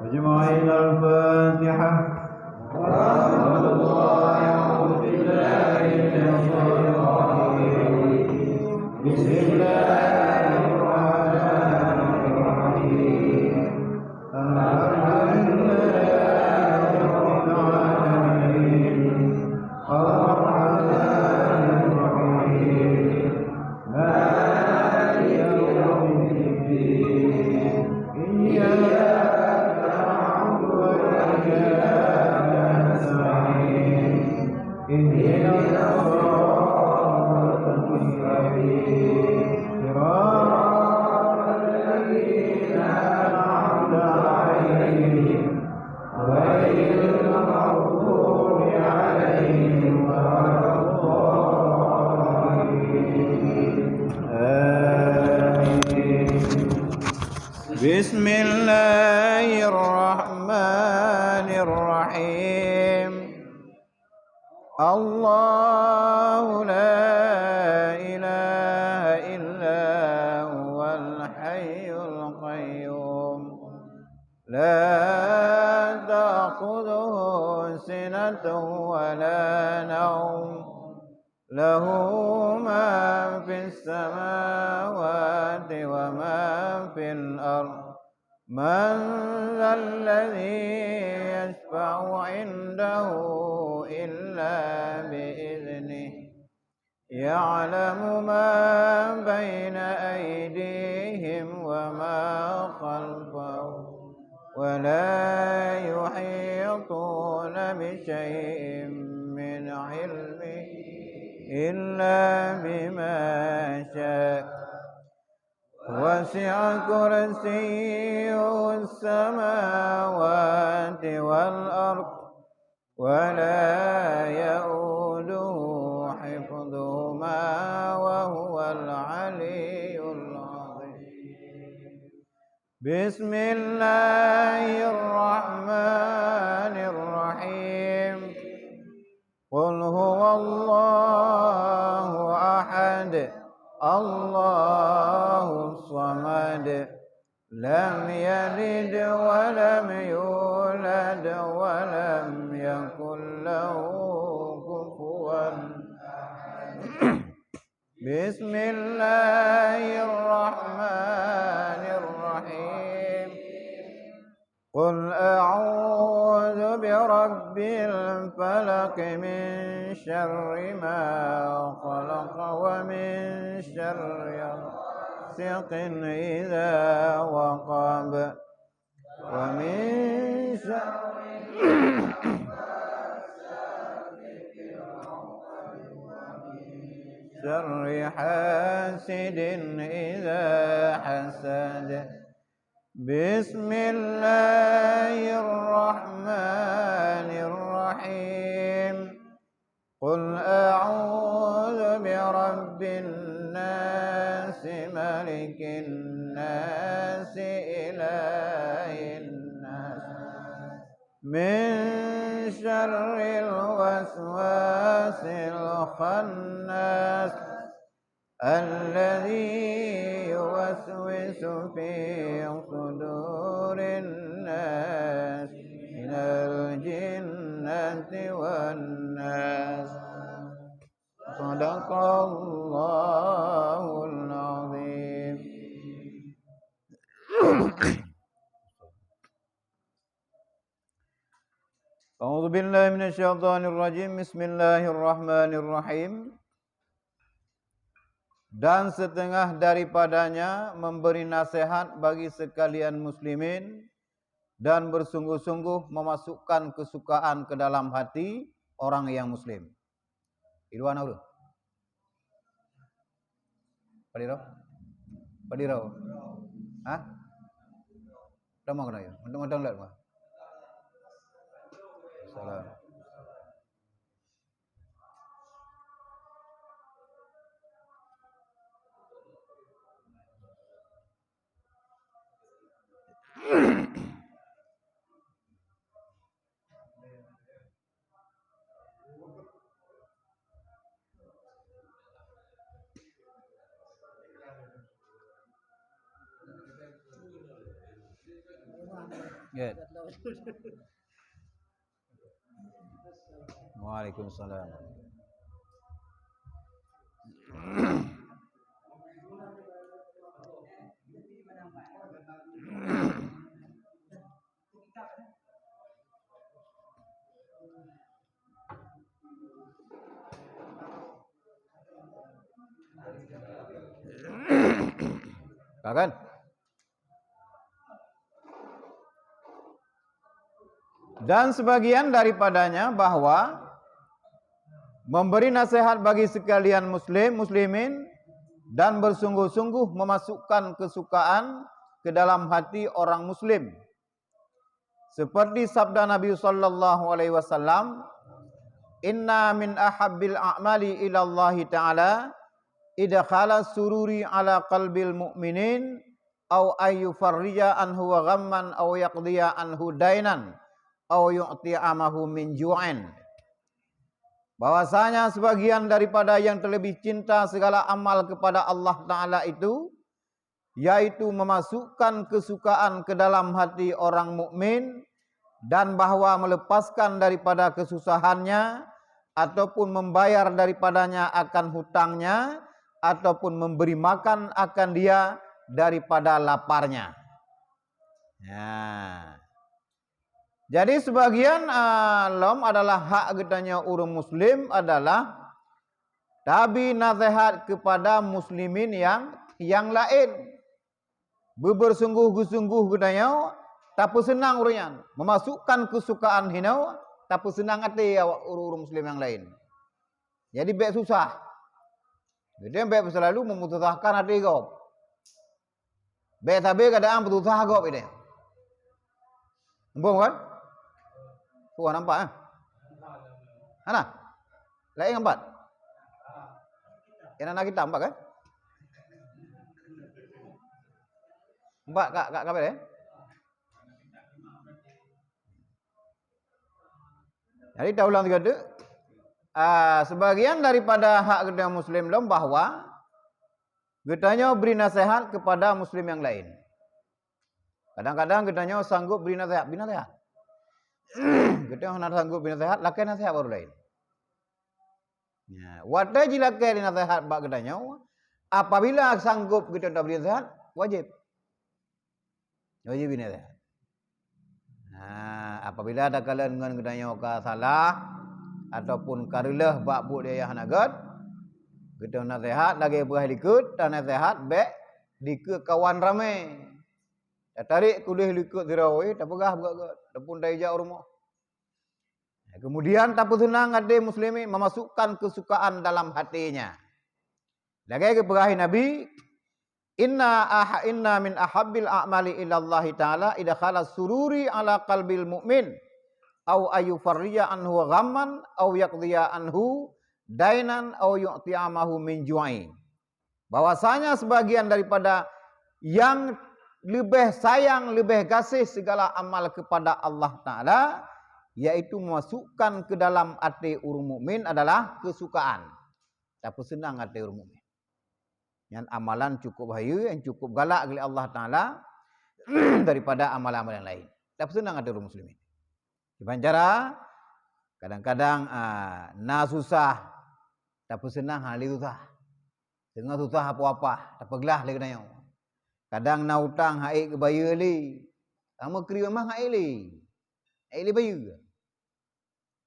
أجمعين الفاتحة. أعوذ بالله من الشيطان الرجيم. بسم الله الرحمن الرحيم. الحمد لله رب العالمين الرحمن الرحيم مالك يوم الدين إياك نعبد وإياك نستعين اهدنا الصراط المستقيم صراط الذين أنعمت عليهم غير المغضوب عليهم ولا الضالين آمين. بسم الله الرحمن الرحيم. الله لا إله إلا هو الحي القيوم لا تأخذه سنة ولا نوم له ما في السماوات وما في الأرض من ذا الذي يشفع عنده إلا بإذنه يعلم ما بين أيديهم وما خلفهم ولا يحيطون بشيء من علمه إلا بما شاء وسع كرسيه السماوات والأرض ولا يؤوده حفظهما وهو العلي العظيم. بسم الله الرحمن الرحيم. قل هو الله أحد الله الصمد لم يلد ولم يولد ولم يكن له كفوا أحد. بسم الله الرحمن الرحيم. قل أعوذ برب الفلق من شر ما خلق ومن شر غاسق إذا وقب ومن شر حاسد إذا حسد. بسم الله الرحمن الرحيم. قل أعوذ برب الناس ملك الناس إله الناس من شر الوسواس الخناس الذي يوسوس في صدور الناس من الجنة والناس. صدق الله العظيم. أعوذ بالله من الشيطان الرجيم. بسم الله الرحمن الرحيم. Dan setengah daripadanya memberi nasihat bagi sekalian muslimin dan bersungguh-sungguh memasukkan kesukaan ke dalam hati orang yang muslim. Iluan apa? Padiro? Padiro? Hah? Dama kena ya? Mentang-mentang lihat mah. Salam. Ya. Waalaikumsalam. Kan? Dan sebagian daripadanya bahwa memberi nasihat bagi sekalian muslimin dan bersungguh-sungguh memasukkan kesukaan ke dalam hati orang muslim. Seperti sabda Nabi sallallahu alaihi wasallam, "Inna min ahabbil a'mali ila Allah Ta'ala idkhala sururi ala qalbil mu'minin aw ayyufarrija anhu wa ghamman aw yaqdiya anhu dainan aw yu'ti'amahu min ju'in." Bahwasanya sebagian daripada yang terlebih cinta segala amal kepada Allah Ta'ala itu, yaitu memasukkan kesukaan ke dalam hati orang mukmin dan bahwa melepaskan daripada kesusahannya ataupun membayar daripadanya akan hutangnya ataupun memberi makan akan dia daripada laparnya. Ya. Jadi sebagian lom adalah hak getanya orang muslim adalah tabi nasihat kepada muslimin yang lain. Bersungguh-sungguh getanya tapi senang urang memasukkan kesukaan hinau tapi senang hati orang muslim yang lain. Jadi baik susah. Jadi baik selalu memutuskan hati kau. Baik tapi kadang putus kau ini. Nampak kan? Wah nampak ah. Mana? Lain nampak? Yang anak kita nampak kan? Nampak kak kabar ya? Jadi dah ulang tiga tu. Sebagian daripada hak kita muslim lom bahwa kitanya beri nasihat kepada muslim yang lain. Kadang-kadang kitanya sanggup beri nasihat. Kita nak sanggup beri nasihat, lakai nasihat baru lain. Ya, wadah jilakai nasihat bak kitanya. Apabila sanggup kita tak beri nasihat, wajib beri nasihat. Apabila ada kalian dengan kitanya ka salah ataupun karilah bak buat dia yang nagat, kita nasihat lagi buah likut dan nasihat baik dikut kawan ramai. Tarik kuliah likut dirawai, tak pegah buat, tak pun dah ijak rumah. Kemudian tak pun senang ada muslimin memasukkan kesukaan dalam hatinya. Lagi keperahi Nabi, Inna min ahabbil a'mali ila Allah Ta'ala idkhala sururi ala qalbil mu'min aw ayufarriya anhu ghamman aw yaqdiya anhu dainan aw yu'ti'amahu min ju'in. Bahwasanya sebagian daripada yang lebih sayang, lebih kasih segala amal kepada Allah Ta'ala, yaitu memasukkan ke dalam hati orang mukmin adalah kesukaan. Tapi senang hati orang mukmin. Yang amalan cukup bahaya, yang cukup galak oleh Allah Ta'ala daripada amalan-amalan lain. Tapi senang hati orang muslimin. Dengan cara, kadang-kadang susah, tapi senang hal itu susah. Tengah susah apa-apa, tak pegelah lagi nanya. Kadang nak hutang haik ke bayar li. Kamu kiri memang haik li. Haik li bayar.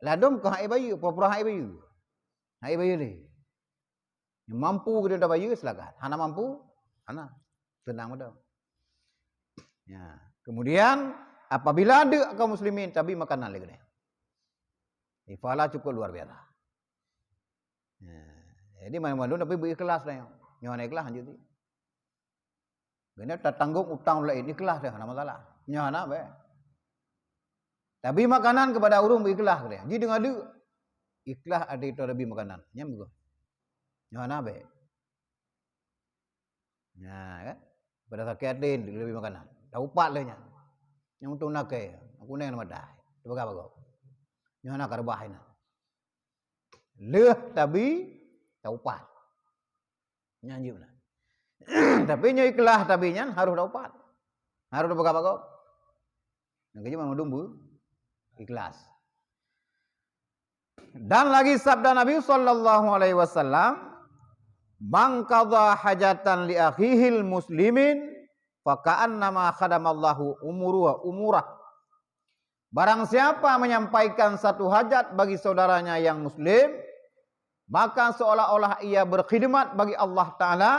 Ladom ke haik bayar, pura-pura haik bayar. Haik bayar li. Yang mampu kita dah bayar silakan. Hana mampu, hana senang betul. Ya. Kemudian apabila ada kaum muslimin tapi makanan lagi ni. Ifalah cukup luar biasa. Ya. Jadi malu-malu tapi berikhlas dah. Nyawa ikhlas lanjut. Kena tak tanggung utang lain ikhlas dah, nama masalah. Nyana bae. Tapi makanan kepada orang berikhlas dia. Jadi dengan ada ikhlas ada itu lebih makanan. Nyam go. Nyana bae. Nah, kan? Pada sakit din lebih makanan. Dah upat lah nya. Yang untung nak ke. Aku nang nama dah. Apa kau? Nyana karbah ina. Leh tapi dah upat. Nyanyi mana? Tapi nya ikhlas tapi nya harus dapat. Harus dapat apa kau? Yang kerja memang dumbu ikhlas. Dan lagi sabda Nabi sallallahu alaihi wasallam, "Man qadha hajatan li akhihil muslimin faka'annama khadamallahu umurah." Barang siapa menyampaikan satu hajat bagi saudaranya yang muslim, maka seolah-olah ia berkhidmat bagi Allah Ta'ala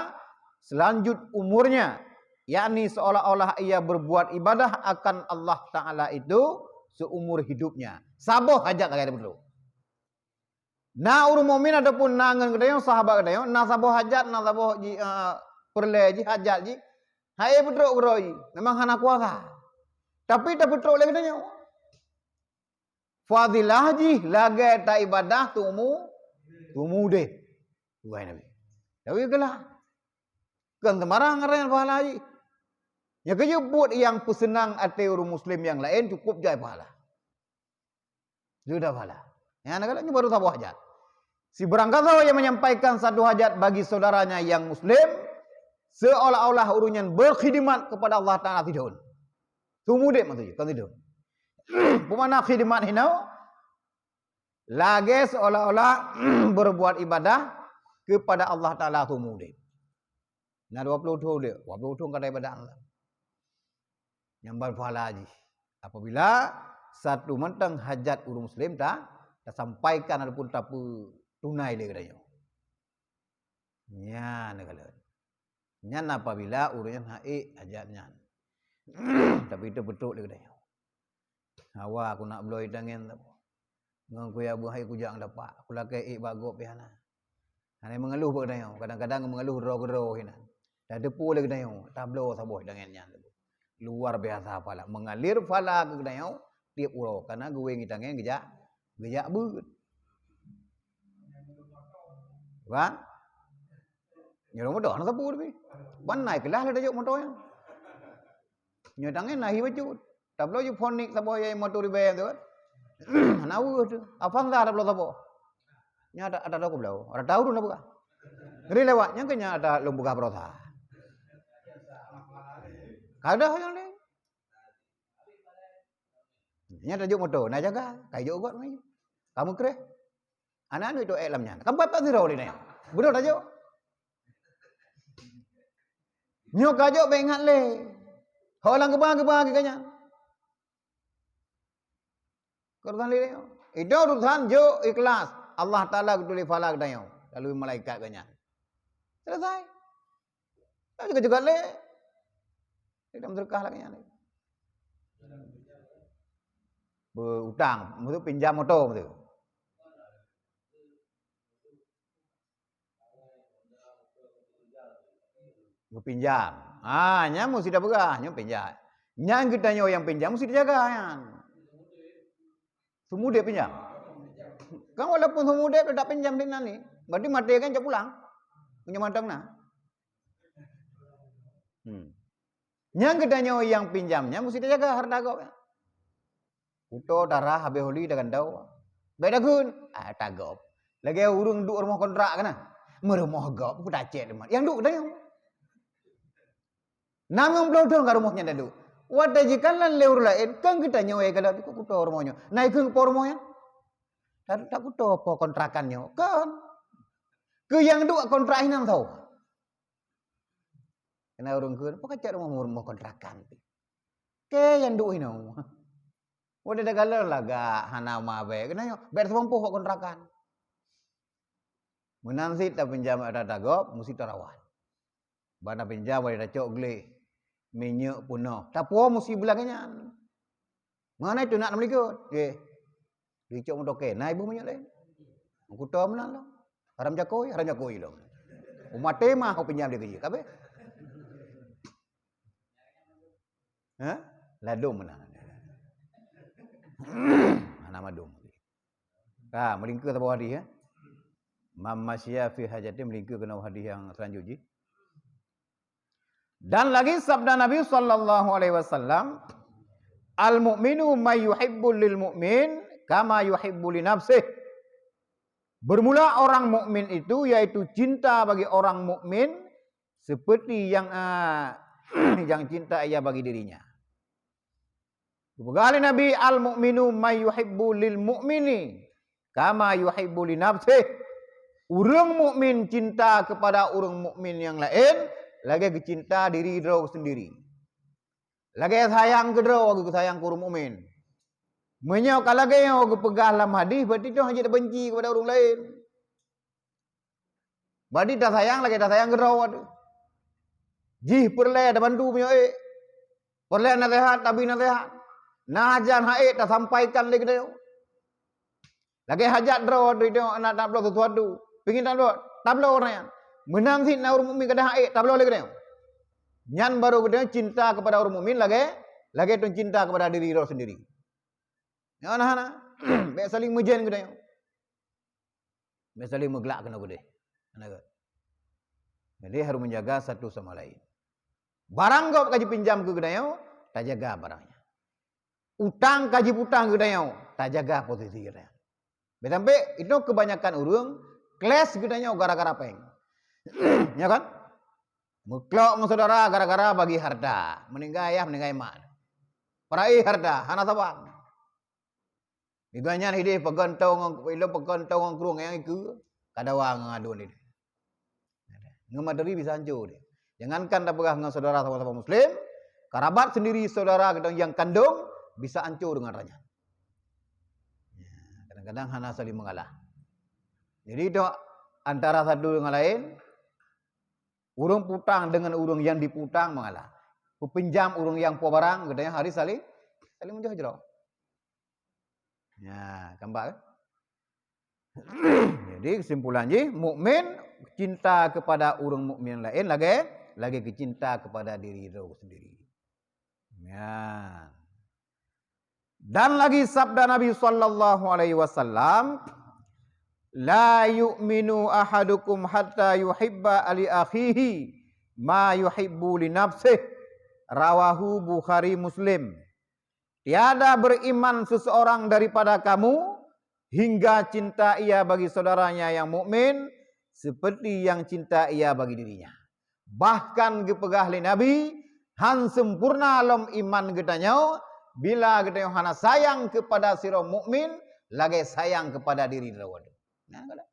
selanjut umurnya, yakni seolah-olah ia berbuat ibadah akan Allah Ta'ala itu seumur hidupnya. Saboh hajat kata perlu. Na urung mukmin ataupun nangan kedayo sahabat kedayo, na saboh hajat, na saboh perle ji hajat ji. Hai betrok beroi, memang hana kuasa. Tapi tak betrok lagi kedayo. Fadilah ji lagi ta ibadah tumu deh. Buai Nabi. Tapi gelah. Kan temarang ngaran pahala ji. Ya kejebut yang pesenang ate orang muslim yang lain cukup jai pahala. Sudah pahala. Ya nak baru tahu hajat. Si berangkat yang menyampaikan satu hajat bagi saudaranya yang muslim, seolah-olah urunyan berkhidmat kepada Allah Ta'ala tidun. Tumu deh maksudnya, kan tidun. Pemana khidmat hinau? Lagi seolah-olah berbuat ibadah kepada Allah Ta'ala tumu deh. Nah 20 tahun dia, 20 tahun kata ibadah Allah. Yang berpahala haji. Apabila satu mentang hajat urung muslim tak sampaikan ataupun tak tunai dia katanya. Nya negala. Nya apabila urunnya haik hajatnya. Tapi itu betul dia katanya. Hawa aku nak beloi tangan tak. Ngang ku ya bu hai ku jang dapat. Aku lakai bagop piana. Ane mengeluh pak katanya. Kadang-kadang mengeluh ro-ro hina. Dah depu lagi katanya. Tablo saboh tangannya. Luar biasa pala. Mengalir pala ke katanya tiap ulo karena gue ngitangnya gejak beut. Kan? Nyoro motor nak sapu tapi. Ban naik kelah le dajuk motor yang. Nyotangnya nahi baju. Tablo ju fonik saboh yang motor ribe tu. Nawu tu. Afang dah tablo saboh. Nya ada tahu belau. Ada tahu tu nak buka. Ngeri lewatnya kenya ada lumbuka prosa. Kada yang ni. Nya tajuk motor, nak jaga. Kayu got mai. Kamu kere. Anak-anak itu elamnya. Kamu apa zero ni ni? Betul tajuk. Nyok kajuk bengat le. Holang kebang kanya. Korban le. Itu urusan jo ikhlas. Allah Taala ketuli falak dayo. Lalu malaikat kanya. Selesai. Tak juga le. Tidak berkah lagi ni. Berutang, maksud pinjam motor betul. Berpinjam. Nya mesti dah berah, nya pinjam. Yang kita yang pinjam mesti dijaga kan. Semua dia pinjam. Kan walaupun semua dia tak pinjam di ni, berarti mati kan dia pulang. Punya matang nah. Yang kita yang pinjamnya mesti dijaga harta kau. Uto darah habis holi dah gandau. Beda gun. Tagap. Lagi urung duk rumah kontrak kana. Merumah gap aku dah cek demat. Yang duk dah yang. 60 tahun ka rumahnya dah duk. Wada jikalan leur lain kan kita nyoe kada ku kuto rumahnya. Naik ke rumahnya. Tak kuto apa kontrakannya. Kan. Ke yang duk kontrak hinan tahu. Kena urung ke apa kacak rumah kontrakan. Ke yang duk hinan. Wada dah galau laga hana mabe. Kena yo ber semampu kontrakan. Menansit tak pinjam ada tagap mesti terawat. Bana pinjam ada cok gle. Minyak punah. Tak puas mesti bilangnya. Mana itu nak ikut? Okey. Dicok motoke. Naik ibu minyak lain. Aku tahu mana lah. Haram jakoi lah. Umat tema aku pinjam dia kerja. Kabe? Ha? Ladum mana? Nama dum. Melingkar tabah hadis ya. Mamasya fi hajati melingkar kena hadis yang selanjutnya. Dan lagi sabda Nabi sallallahu alaihi wasallam, al-mu'minu may yuhibbul lil mu'min kama yuhibbu li nafsih. Bermula orang mukmin itu yaitu cinta bagi orang mukmin seperti yang cinta ia bagi dirinya. Kepegali Nabi al-mu'minu may yuhibbu lil mu'mini kama yuhibbu li nafsih. Urang mukmin cinta kepada orang mukmin yang lain lagi cinta diri dia sendiri. Lagi sayang ke dia, lagi sayang ke orang mukmin. Menyo kalau lagi yang pegang dalam hadis berarti dia hanya benci kepada orang lain. Berarti dah sayang lagi dah sayang ke dia. Jih perle dah bantu punya perle nasihat tapi nasihat. Najan haid dah sampaikan lagi dia. Lagi hajat dia nak tablo sesuatu. Pengin tablo orang yang menang sih nak orang mukmin kada haid tablo lagi dia. Nyan baru dia cinta kepada orang mukmin lagi tu cinta kepada diri dia sendiri. Ya nah. Baik saling mejen ke dia. Baik saling megelak kena ke dia. Jadi harus menjaga satu sama lain. Barang kau kaji pinjam ke dia, tak jaga barangnya. Utang kaji utang ke dia, tak jaga posisi dia. Sampai itu kebanyakan orang kelas ke dia gara-gara peng. Ya kan? Muklok saudara gara-gara bagi harta. Meninggal ayah, meninggal mak. Perai harta, hana sabang. Diganya hidup pegantong, ilo pegantong kurung yang itu, kada wang ngadu ni. Ngemadari bisa hancur dia. Jangankan tak pegah dengan saudara sama-sama Muslim, kerabat sendiri saudara yang kandung bisa hancur dengan ranya. Kadang-kadang hana saling mengalah. Jadi itu antara satu dengan lain, urung putang dengan urung yang diputang mengalah. Peminjam urung yang pobarang, katanya hari saling menjauh-jauh. Ya, gambar. Jadi kesimpulannya, mukmin cinta kepada orang mukmin lain lagi cinta kepada diri dia sendiri. Ya. Dan lagi sabda Nabi sallallahu alaihi wasallam, la yu'minu ahadukum hatta yuhibba li akhihi ma yuhibbu li nafsihi. Rawahu Bukhari Muslim. Tiada beriman seseorang daripada kamu hingga cinta ia bagi saudaranya yang mukmin seperti yang cinta ia bagi dirinya. Bahkan gepegah li Nabi han sempurna lom iman getanya bila getanya hana sayang kepada sira mukmin lagi sayang kepada diri dia. Nah, kada.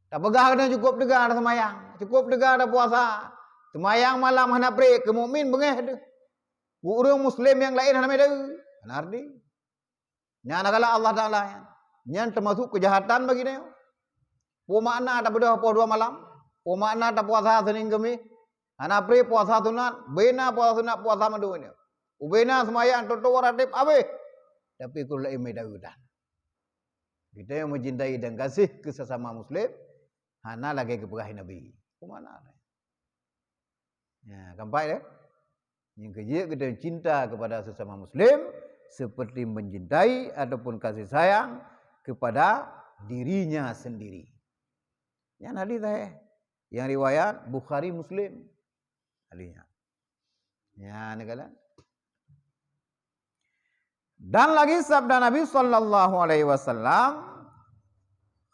Tak pegah getanya cukup dega ada semayang, cukup dega ada puasa. Semayang malam hana pre ke mukmin bengeh dia. Urang Muslim yang lain hana meda. Benar di. Nya nakala Allah Taala nya termasuk kejahatan bagi dia. Po makna tak bedah po dua malam. Po makna tak puasa Senin Kemis. Hana pre puasa sunat, bena puasa sunat puasa madu ni. Ubena semayang toto ratib abe. Tapi kul lain meda udan. Kita yang mencintai dan kasih ke sesama Muslim hana lagi kepegahi Nabi. Po makna. Ya, kampai deh. Yang kejia kita cinta kepada sesama Muslim seperti mencintai ataupun kasih sayang kepada dirinya sendiri. Yang hadis yang riwayat Bukhari Muslim hadisnya. Ya, negala. Dan lagi sabda Nabi sallallahu alaihi wasallam,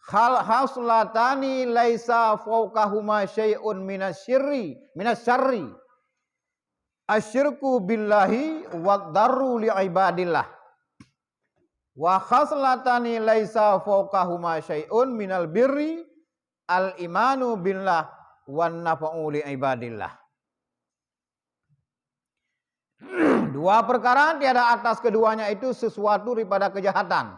khaslatani laisa fawqahuma syai'un minasyarri. Asyirku billahi wa darru li ibadillah. Wa khaslatani laisa fawqahuma syai'un minal birri al imanu billah wan nafa'u li ibadillah. Dua perkara tiada atas keduanya itu sesuatu daripada kejahatan.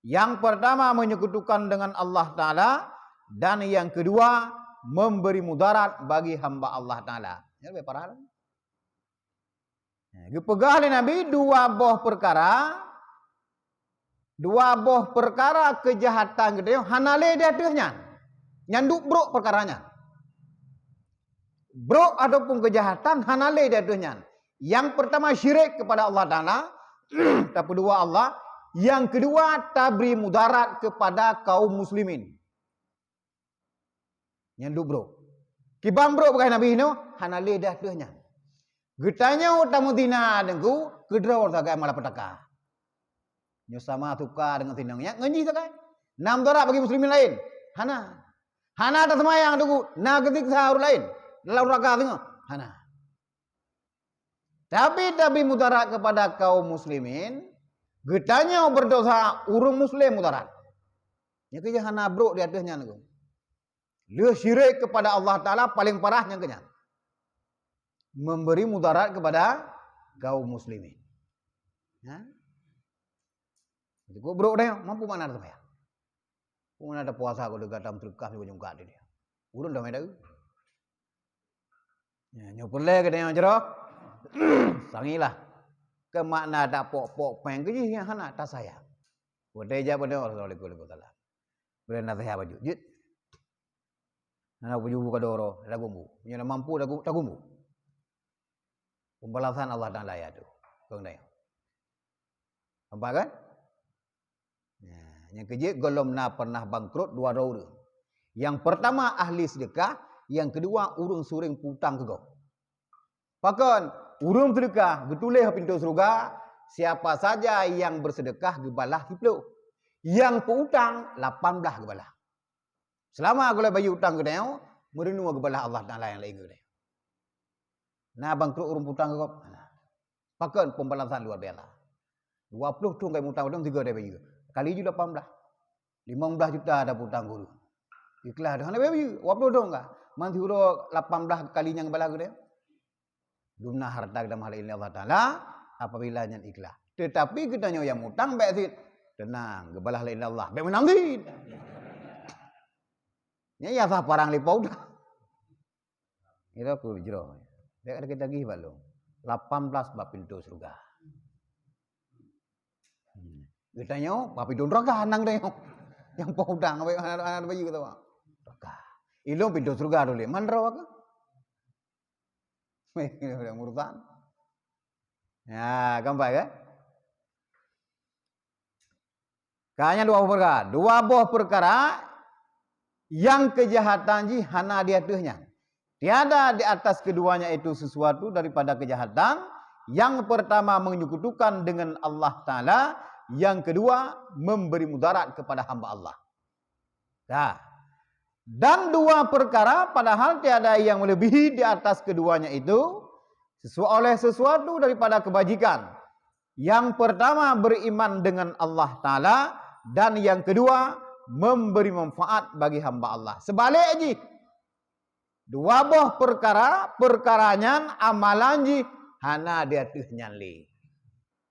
Yang pertama menyekutukan dengan Allah Ta'ala dan yang kedua memberi mudarat bagi hamba Allah Ta'ala. Ya lebih parah. Gepegah oleh Nabi dua boh perkara kejahatan gede hanale dia tuhnya nyanduk bro perkaranya bro ataupun kejahatan hanale dia tuhnya. Yang pertama syirik kepada Allah Taala, yang kedua Allah, yang kedua tabri mudarat kepada kaum muslimin. Nyanduk bro kibang bro bukan Nabi ini hanale dia tuhnya. Getanya utamu tina dengku kedra sagai malapetaka. Nyo sama suka dengan tinangnya ngenji sagai. Nam dorak bagi muslimin lain. Hana tak semayang dengku na ketik sahur lain. Dalam rakaat tengah. Hana. Tapi mudarat kepada kaum muslimin, getanya berdosa urung muslim mudarat. Nya kerja hana brok di atasnya niku. Dia syirik kepada Allah Taala paling parahnya kenyan. Memberi mudarat kepada kaum muslimin. Ya. Itu brok dah mampu mana tu ya. Mana ada puasa ko dekat dalam terkah ni jungkat dia. Urun dah mai dah. Ya nyopole ke dia jero. Sangilah. Ke makna ada pok-pok peng ke je hana tak saya. Bodai ja bodai Allah Taala. Boleh nasihat baju. Jut. Nak baju buka doro, dah gumbu. Nya mampu dah gumbu. Pembalasan Allah Taala ya tu. Kong dah. Nampak kan? Yang kejip golom na pernah bangkrut dua orang. Yang pertama ahli sedekah, yang kedua urung suring putang ke kau. Pakon urung sedekah getuleh pintu surga, siapa saja yang bersedekah gebalah 10. Yang peutang 18 gebalah. Selama aku bagi utang ke dia, merenu gebalah Allah Taala yang lain ke dia. Nah bangkrut urung putang ke kau. Pakon pembalasan luar biasa. 20 tu kai utang udang 3 dia bagi. Kali ju 18. 15 juta ada putang guru. Ikhlas dah nak bagi. 20 dong ka. Man huro 18 kalinya ngebalah ke dia. Dumna harta dalam hal ini Allah Taala apabila nyan ikhlas. Tetapi kita yang utang baik sit. Tenang, gebalah lain Allah. Baik menang dit. Ya sah parang lipau dah. Ira ku jero. Baik ada kita gih balong. 18 bab pintu surga. Kita nyo, papi don neraka nang deh. Yang pau udang anak bayi kata wak. Neraka. Ilong pintu surga dulu. Man rawa ke? Yang urusan. Ya, gambar kan? Kayaknya dua buah perkara yang kejahatan ji hana di atasnya. Tiada di atas keduanya itu sesuatu daripada kejahatan. Yang pertama menyekutukan dengan Allah Ta'ala. Yang kedua memberi mudarat kepada hamba Allah. Nah. Dan dua perkara padahal tiada yang melebihi di atas keduanya itu. Oleh sesuatu daripada kebajikan. Yang pertama beriman dengan Allah Ta'ala. Dan yang kedua memberi manfaat bagi hamba Allah. Sebalik ji. Dua buah perkara. Perkaranya amalan ji. Hana dia tuh nyali.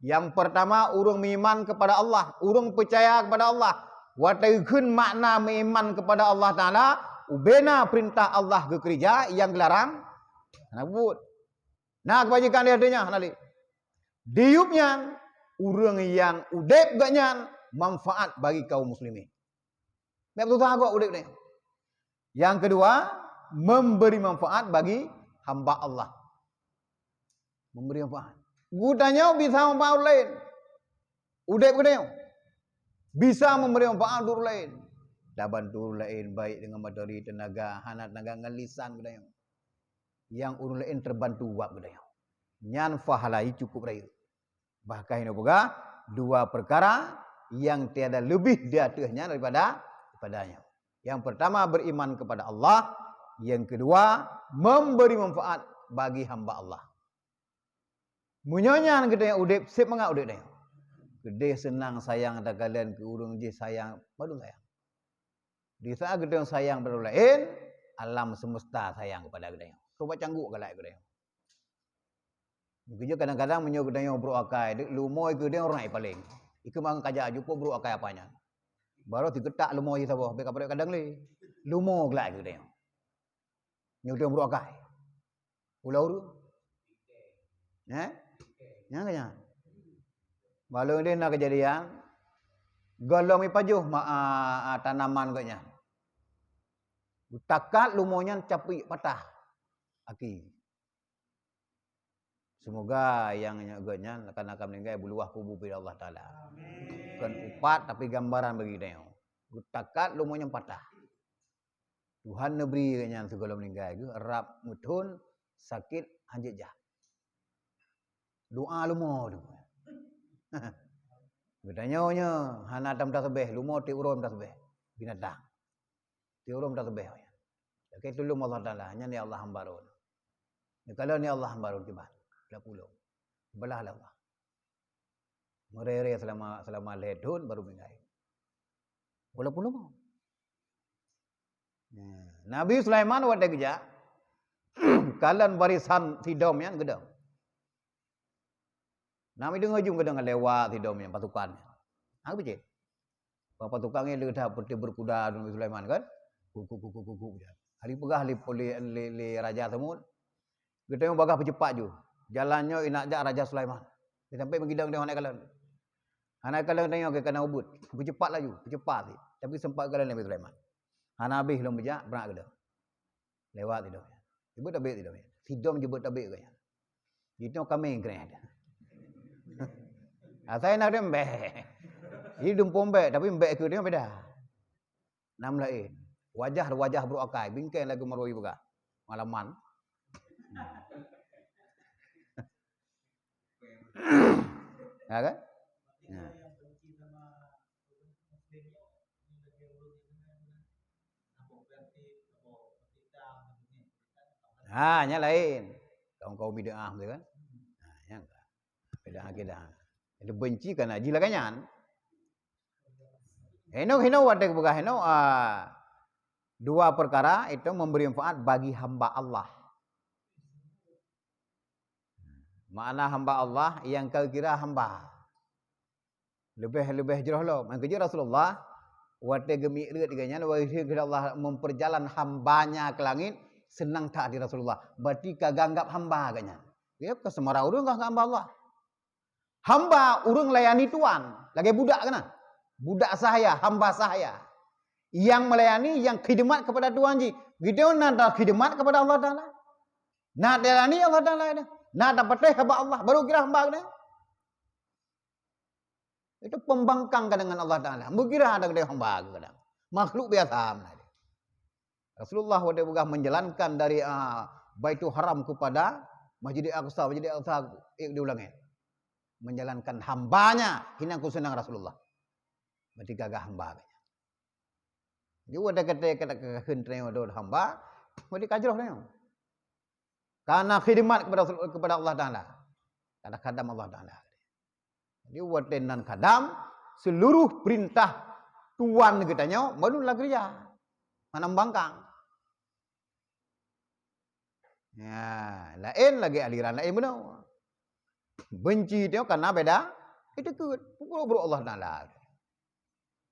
Yang pertama urung beriman kepada Allah. Urung percaya kepada Allah. Wataikun makna beriman kepada Allah Ta'ala. Ubena perintah Allah ke kerja. Yang dilarang. Nak buat. Nah kebajikan dia adanya. Diupnya. Urung yang udep gaknya. Manfaat bagi kaum muslimin. Betul tak agak udep ni. Yang kedua. Memberi manfaat bagi hamba Allah. Memberi manfaat. Gudanya bisa manfaat lain. Udep gudanya. Bisa memberi manfaat dur lain. Dah bantu lain baik dengan materi tenaga. Hana tenaga dengan lisan gudanya. Yang urung lain terbantu buat gudanya. Nyan fahalai cukup raya. Bahkan ini juga. Dua perkara. Yang tiada lebih di atasnya daripadanya. Yang pertama beriman kepada Allah. Yang kedua memberi manfaat bagi hamba Allah. Munyonya gede udip sip mangak udip dia. Gede senang sayang ada kalian ke urung je sayang baru sayang. Di saat gede sayang pada lain, alam semesta sayang kepada gede. Coba cangguk galak gede. Mungkin kadang-kadang menyo gede bro akai, lumoy gede orang paling. Iku mang kajak jupo bro akai apanya. Baru digetak lumoy sabo, be kadang le. Lumo galak gede. Nyudah bro akai. Ulau tu. Yang kaya. Balu dia nak kejadian. Golong ipajuh tanaman kaya. Takat lumonya capi patah. Aki. Semoga yang nyaganya akan meninggal buluah kubu pada Allah Taala. Bukan upat tapi gambaran bagi dia. Takat lumonya patah. Tuhan neberi kanya segala meninggal itu erap mutun sakit hanjit jah. Doa lumo tu. Bertanyonya hana tam tasbih lumo ti urum tasbih binatang. Ti urum tasbih. Okey tulung Allah Taala nya ni Allah hambarun. Kalau ni Allah hambarun tiba. 30. Belah Allah. Merere selama ledun baru mengai. Walaupun mau. Nabi Sulaiman wada kerja. Kalan barisan Sidom yang gedang. Nabi dengar jung gedang lewat Sidom yang pasukan. Aku becik. Patukangnya dia putih berkuda Nabi Sulaiman kan. Kuku. Hari pegah li raja semut. Kita yang bagah bercepat ju. Jalannya inak jak Raja Sulaiman. Dia sampai menggidang dia anak kalan. Anak kalan tengok ke kena ubud. Bercepat laju, bercepat. Tapi sempat kalan Nabi Sulaiman. Nabi belum berjak, berak ke dia. Lewat tidak. Jebut tabik tidak. Sidom jebut tabik ke. Itu kami kena. Saya nak dia mbek. Ini dumpung mbek, tapi mbek ke dia beda. Nam lain. Wajah beruakai. Bingkai lagi merui buka. Malaman. Ya kan? Nya lain. Kaum bid'ah tu kan. Yang beda akidah. Itu benci kan haji lah kanyan. Heno ada bukan heno dua perkara itu memberi manfaat bagi hamba Allah. Makna hamba Allah yang kau kira hamba. Lebih jerah lo. Mangkejur Rasulullah wate gemi red diganya wahai Allah memperjalan hambanya ke langit senang tak di Rasulullah. Berarti kaganggap hamba agaknya. Dia ke semara urang kah hamba Allah. Hamba urang layani tuan, lagi budak kana? Budak saya, hamba saya. Yang melayani, yang khidmat kepada Tuhan ji. Gitu nak khidmat kepada Allah Taala. Nak layani Allah Taala ini. Nak dapat hamba Allah baru kira hamba ni. Itu pembangkang dengan Allah Taala. Mengira ada dia hamba kadang. Makhluk biasa. Rasulullah wada begah menjalankan dari Baitul Haram kepada Masjidil Aqsa, diulangi. Menjalankan hambanya, hina ku senang Rasulullah. Berarti gagah hamba. Jadi wada kata hentreng wada hamba, berarti kajroh dia. Karena khidmat kepada Allah Taala. Karena khadam Allah Taala. Jadi watenan khadam seluruh perintah tuan kitanya barulah kerja. Manam bangkang. Ya, lain lagi aliran lain benar. Benci dia karena beda. Itu ke pukul Allah Taala.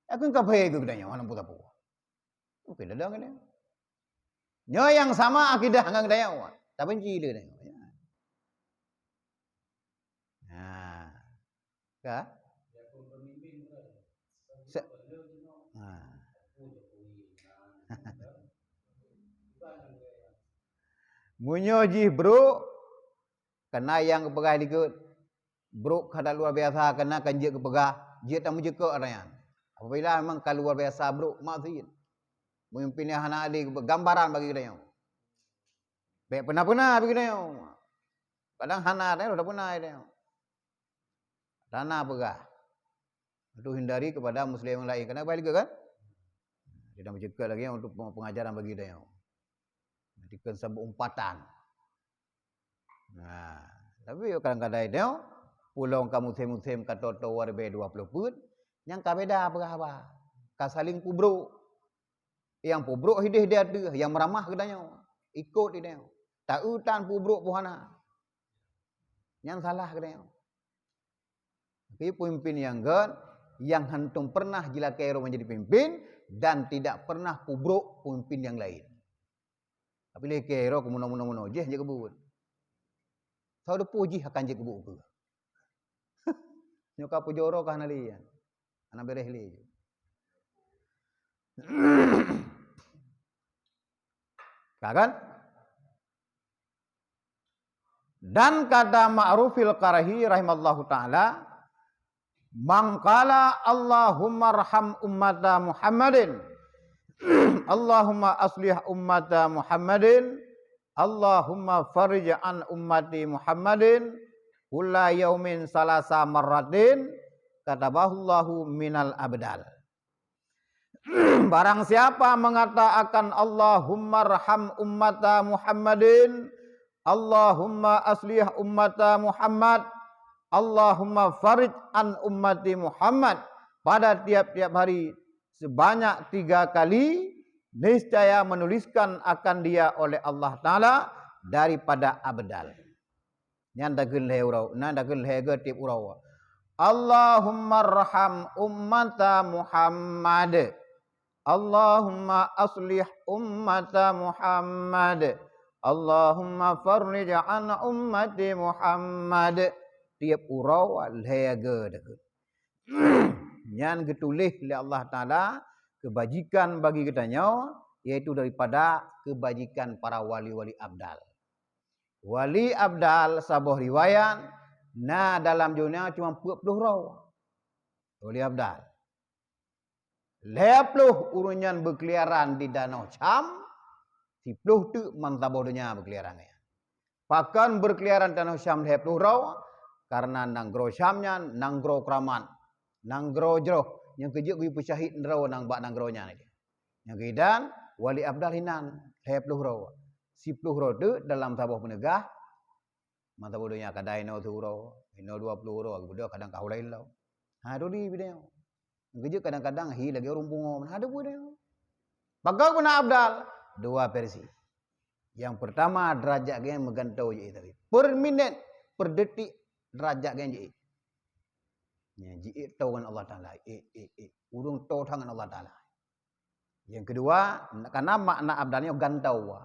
Aku enggak baik ke kitanya mana putar putar. Oke, dah kan dia. Nyo yang sama akidah dengan kitanya. Tak benci dia. Nah. Kah? Munyoji bro, kena yang kepegah dikut. Bro kada luar biasa kena kanjik kepegah, dia tak menjeka orang. Apabila memang kalau luar biasa bro, maksud. Memimpinnya hana adik gambaran bagi kita yang. Baik pernah bagi kita yang. Kadang hana ada sudah pernah ada yang. Dana pegah. Untuk hindari kepada muslim yang lain. Kena balik kan? Dia dah menjeka lagi untuk pengajaran bagi kita yang. Nantikan sabuk umpatan. Nah, tapi kadang-kadang itu pulang kamu musim kata tawar be 20 pun yang kabeda apa? Kasaling kubro. Yang pubruk hidih dia ada, yang meramah kedanya. Ikut dia. Tak utan pubruk puhana. Yang salah kedanya. Tapi pemimpin yang gan, yang hantum pernah jila kero menjadi pemimpin dan tidak pernah pubruk pemimpin yang lain. Tapi le kero kemuno je kebun. Sau depu je akan je kebun ke. Nyoka pujoro kah nalian. Ana bereh le. Kan? Dan kata Ma'rufil Qarahi rahimallahu taala, mangkala Allahumma arham ummata Muhammadin, Allahumma aslih ummata Muhammadin, Allahumma farij an ummati Muhammadin, kulla yaumin salasa marratin, katabahullahu minal abdal. Barang siapa mengatakan Allahumma arham ummata Muhammadin, Allahumma aslih ummata Muhammad, Allahumma farij an ummati Muhammad. Pada tiap-tiap hari sebanyak 3 kali, niscaya menuliskan akan dia oleh Allah Ta'ala daripada abdal. Nyan dagel he urau, nan dagel he tip urau. Allahumma arham ummata Muhammad. Allahumma aslih ummata Muhammad. Allahumma farrij an ummati Muhammad. Tiap urau lehega dah. Yang getulih oleh Allah Ta'ala kebajikan bagi kitanya, iaitu daripada kebajikan para wali-wali abdal. Wali abdal sabuh riwayat, na dalam dunia cuma 40 orang. Wali abdal. 50 urunyan berkeliaran di danau Syam, 10 tu mantabuh dunia berkeliaran. Pakan berkeliaran danau Syam 50 orang, karena nanggro Syamnya, nanggro Kraman, nanggro Jroh, yang kejut gue pesyahid ndraw nang bak nanggronya ni. Yang kedan wali abdal hinan 50 orang. 10 orang tu dalam tabuh penegah, mantabuh dunia kadai no tu orang, no 20 orang, kemudian kadang kau lain lau. Ha dodi bidang. Kerja kadang-kadang hi lagi orang bungo. Ada pun dia. Pakai pun abdal 2 versi. Yang pertama derajat gen megantau je tadi. Per minit, per detik derajat gen je. Ya ji tahu kan Allah Taala. Urung tahu tangan Allah Taala. Yang kedua, karena makna abdalnya gantau.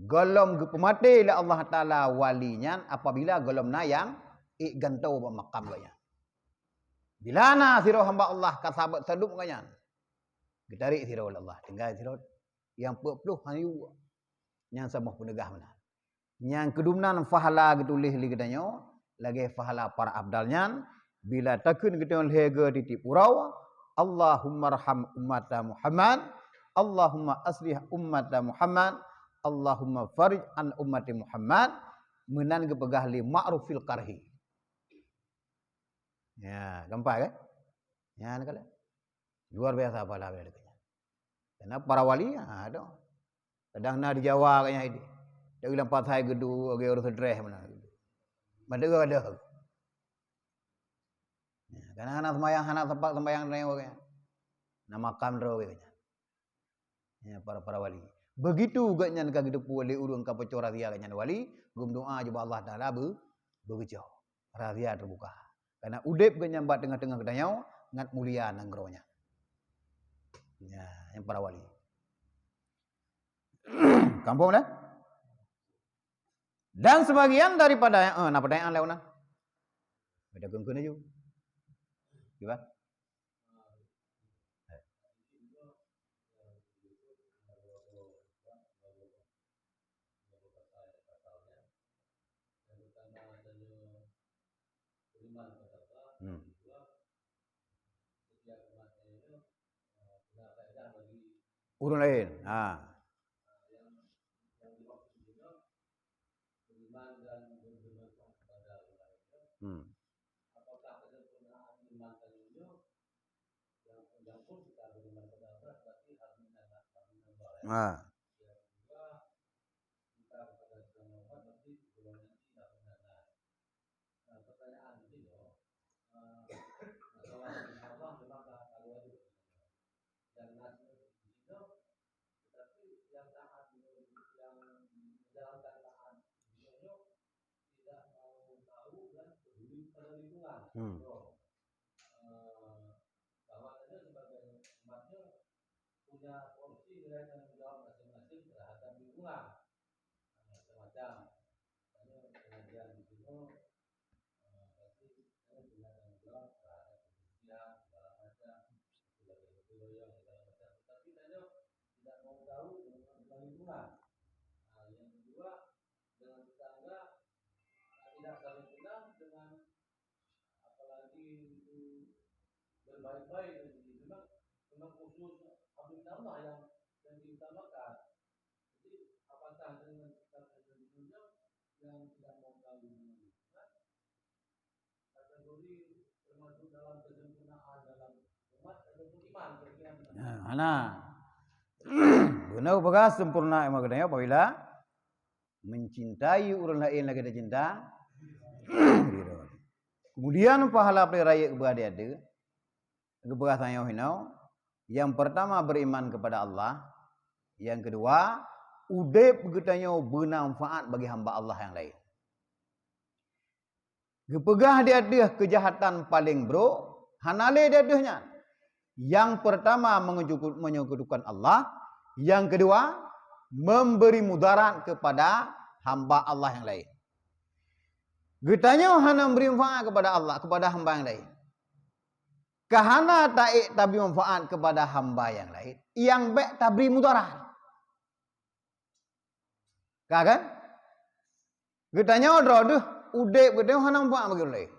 Golom pemati la Allah Taala walinya apabila golom na yang gantau makam gaya. Bila na sirah hamba Allah kasabat sadup kanyan. Getarik sirah Allah. Tinggal sirah yang 40 hari yang sama penegah mana. Yang kedumnan fahala getulih li katanya lagi fahala para abdalnya bila takun kita lehega di tipurau Allahumma arham ummata Muhammad, Allahumma aslih ummata Muhammad, Allahumma farij an ummati Muhammad, menan gepegah li ma'rufil karhi. Ya, gampang kan? Ya, nakala. Luar biasa pahala dia. Karena para wali ada. Kadang na di Jawa kayaknya ini. Dia bilang patai gedu age urus dreh mana. Mana ada. Ya, karena anak tempat sembahyang reo kayaknya. Nama makam reo kayaknya. Ya, para wali. Begitu juga nyan ka hidup wali urung ka pecor rahsia kayaknya wali, gum doa jeba Allah Taala begitu. Rahsia terbuka. Karena udep ke nyambat tengah-tengah kedanyau, ngat mulia nanggronya. Ya, yang para wali. Kampung dah. Dan sebagian daripada nak pertanyaan lain nah. Beda gengkeun aja. Gimana? Urun lain. Apakah kesempurnaan iman dan ilmu yang pun kita beriman kepada Allah berarti harus menambah. Yang kedua kita kepada Tuhan berarti golongan tidak benar. Pertanyaan ini masalah Allah memang kalau wajib dan nasib itu tetapi yang taat yang menjalankan taat itu tidak mau tahu dan peduli pada lingkungan. Bahwa ada sebagai umatnya punya porsi nilai tanggung jawab masing-masing terhadap lingkungan. Semacam pengajian di sini pasti punya tanggung jawab terhadap kebersihan segala macam sebagai yang segala macam. Tapi saya tidak mau tahu dengan lingkungan. Yang kedua dengan tetangga tidak saling kenal dengan apalagi itu berbaik-baik dan memang khusus Allah yang diutamakan. Jadi apakah dengan kita yang tidak mau tahu dengan kategori termasuk dalam kesempurnaan dalam umat ataupun iman kira-kira. Benar bagas sempurna emang katanya apabila mencintai orang lain lagi ada cinta Kemudian pahala peliraya kepada dia kepada saya hinau. Yang pertama beriman kepada Allah. Yang kedua, udep getanya bermanfaat bagi hamba Allah yang lain. Gepegah dia kejahatan paling bro, hanale dia adanya. Yang pertama menyekutukan Allah, yang kedua memberi mudarat kepada hamba Allah yang lain. Getanya hana memberi manfaat kepada Allah, kepada hamba yang lain. Kahana tak beri manfaat kepada hamba yang lain, yang baik tak beri mudarat. Kan? Getanya odro udep getanya hana manfaat bagi orang lain.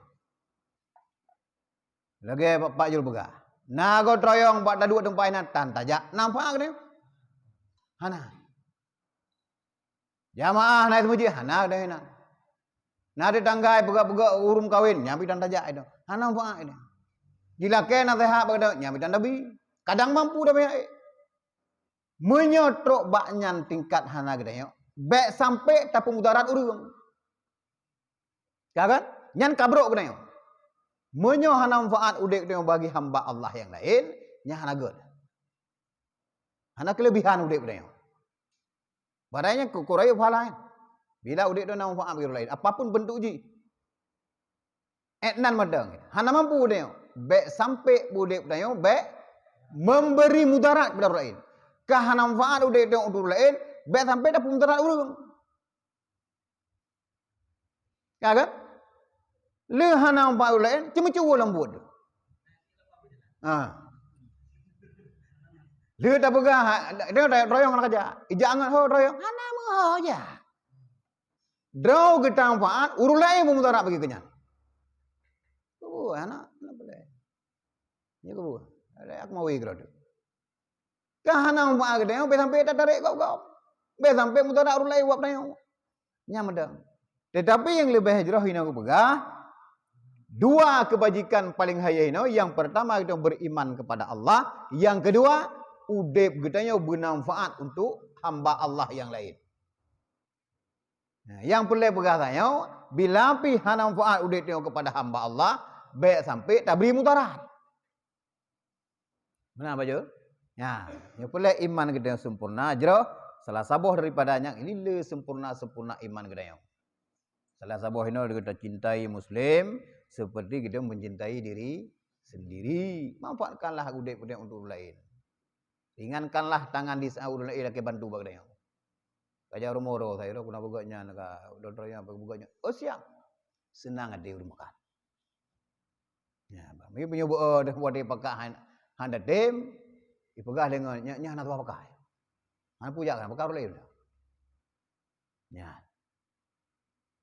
Lagi Pak Jul begah. Nago troyong pak dadu tempat inatan tajak nampak dia. Hana. Jamaah naik masjid hana dah hana. Nade tanggai pegak-pegak urum kawin nyampi dan tajak itu. Hana nampak itu. Dilake nasihat pada nyampi dan nabi. Kadang mampu dah banyak. Menyotrok baknyan tingkat hana gedanya. Baik sampai tapi mudarat urung. Kan? Nyan kabrok gedanya. Menyo hana manfaat udek dia bagi hamba Allah yang lain, nya hana god. Hana kelebihan udek dia. Padanya kuraya pahala. Bila udek dia manfaat bagi orang lain, apapun bentuk uji. Etnan madang. Hana mampu dia. Baik sampai udek dia baik memberi mudarat kepada orang lain. Kah hana manfaat udek dia untuk orang lain, baik sampai dapat mudarat urung. Kan? Le hana manfaat orang lain, cuma cuba lembut. Dia tak pegah, dia royong nak kerja. Jangan ho royong, hana mau aja. Draw kita manfaat, urus lain pun mudarat bagi kenyang. Anak boleh. Ya ke buah. Ada aku mau ikut tu. Kah hana manfaat kita, sampai tak tarik kau. Sampai mudarat urus lain buat tayang. Nyamedang. Tetapi yang lebih hijrah ini aku pegah. Dua kebajikan paling hayai no. Yang pertama kita beriman kepada Allah. Yang kedua, udep getanya bermanfaat untuk hamba Allah yang lain. Nah, yang perlu berkatanya, bila pi hana manfaat udep dia kepada hamba Allah, baik sampai tak beri mudarat. Benar baju? Ya, yang perlu iman kita yang sempurna. Jero, salah sabuh daripadanya ini le sempurna iman kita. Salah sabuh ini kita cintai Muslim. Seperti kita mencintai diri sendiri. Manfaatkanlah udep kita untuk orang lain. Ringankanlah tangan di saat orang lain lagi bantu bagi dia. Kajar rumoro saya ro kuna buganya naka dokternya buganya. Oh siap. Senang ada urut makan. Ya, bami punya dah buat dia pakai handa dem. Ipegah dengan nya nak pakai. Han puja kan pakai orang lain. Ya.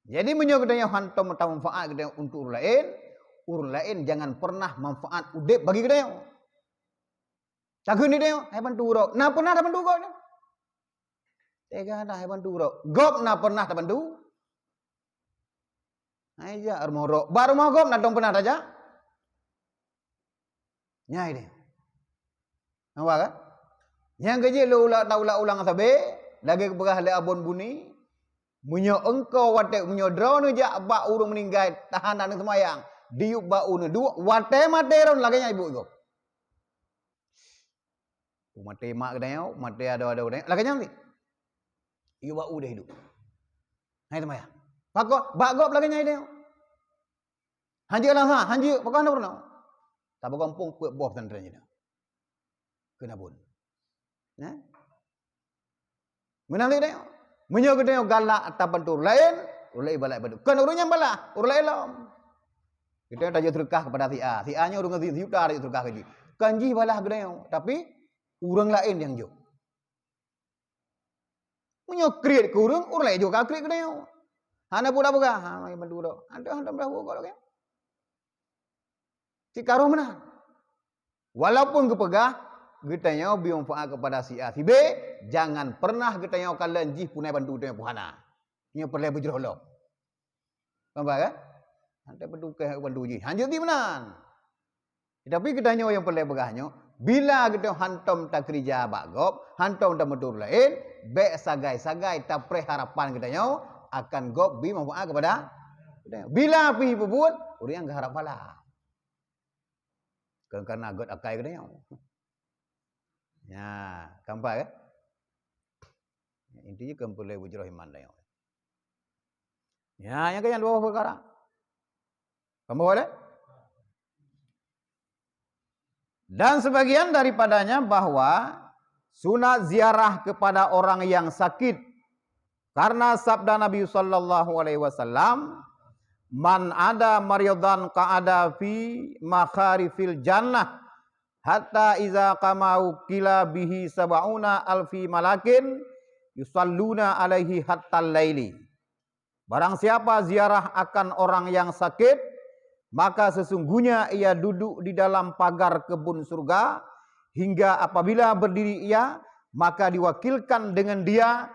Jadi menyokotanya hantam manfaat kita untuk orang lain jangan pernah manfaat udep bagi kita. Cagun ni dia, hai bantu ro. Na pernah dah bantu kau ni. Tega dah hai bantu ro. Gop na pernah dah bantu. Hai ja armoro. Baru mau gop na dong pernah saja. Nyai dia. Nampak kan? Yang kecil lu ulang sabe, lagi keberah le abon buni. Munyo engkau watek munyo drone ja ba urung meninggal tahanan semayang diuk ba unu dua wate materon lagi nya ibu go mate mak kedai mate ada kedai lagi nya ni iu ba u dah hidup hai semayang pakok ba go lagi nya dia hanji lah ha hanji pakok na pernah tak kampung pe boh pesantren nya kena bun nah menang dia menyok dia galak atau bantu lain, ulai balak bantu. Kan urungnya balak, urang lain. Kita tak terkah kepada si A. Si A nya urang si Yuda ada terkah ke dia. Kanji balak gede, tapi urang lain yang jo. Menyok create ke urang lain juga create gede. Hana pula buka, mai bantu do. Anda berapa kau lagi? Si karo mana? Walaupun kepegah getanya biung faat kepada si A si B, jangan pernah getanya kalian jih punai bantu dia puhana. Nya perlu berjroh lo. Nampak kan? Ante bantu ke bantu jih. Hanjut di menan. Tapi getanya yang perlu begahnya, bila kita hantam tak kerja bagop, hantam tak medur lain, be sagai tak pre harapan getanya akan gop bi manfaat kepada Bila pergi berbuat, orang yang harap pala. Kerana agot akai ke dia. Ya, kampai kan? Intinya kempulai wujud iman dia. Ya, yang kaya dua perkara. Kamu boleh? Dan sebagian daripadanya bahwa sunat ziarah kepada orang yang sakit. Karena sabda Nabi sallallahu alaihi wasallam, "Man ada maridan qa'ada fi makharifil jannah hatta iza qamau kila bihi sab'una alfi malakin yusalluna alaihi hatta laili." Barang siapa ziarah akan orang yang sakit, maka sesungguhnya ia duduk di dalam pagar kebun surga hingga apabila berdiri ia, maka diwakilkan dengan dia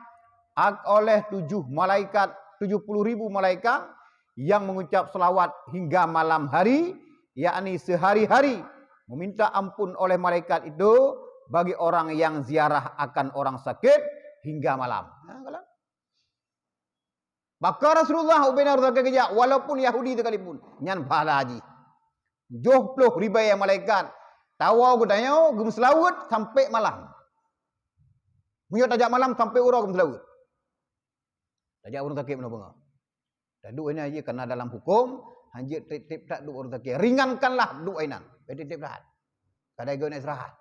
oleh 70 ribu malaikat yang mengucap selawat hingga malam hari, yakni sehari-hari meminta ampun oleh malaikat itu bagi orang yang ziarah akan orang sakit hingga malam. Maka Rasulullah benar kerja walaupun Yahudi sekalipun nyan pahala haji. 70 ribu malaikat tawa gudanya gemus laut sampai malam. Munyot tajak malam sampai urang gemus laut. Tajak urang sakit menapa? Duk ini aja karena dalam hukum hanjit tip tak duk urang sakit. Ringankanlah duk ainan. Tip tak. Kadai go nak istirahat.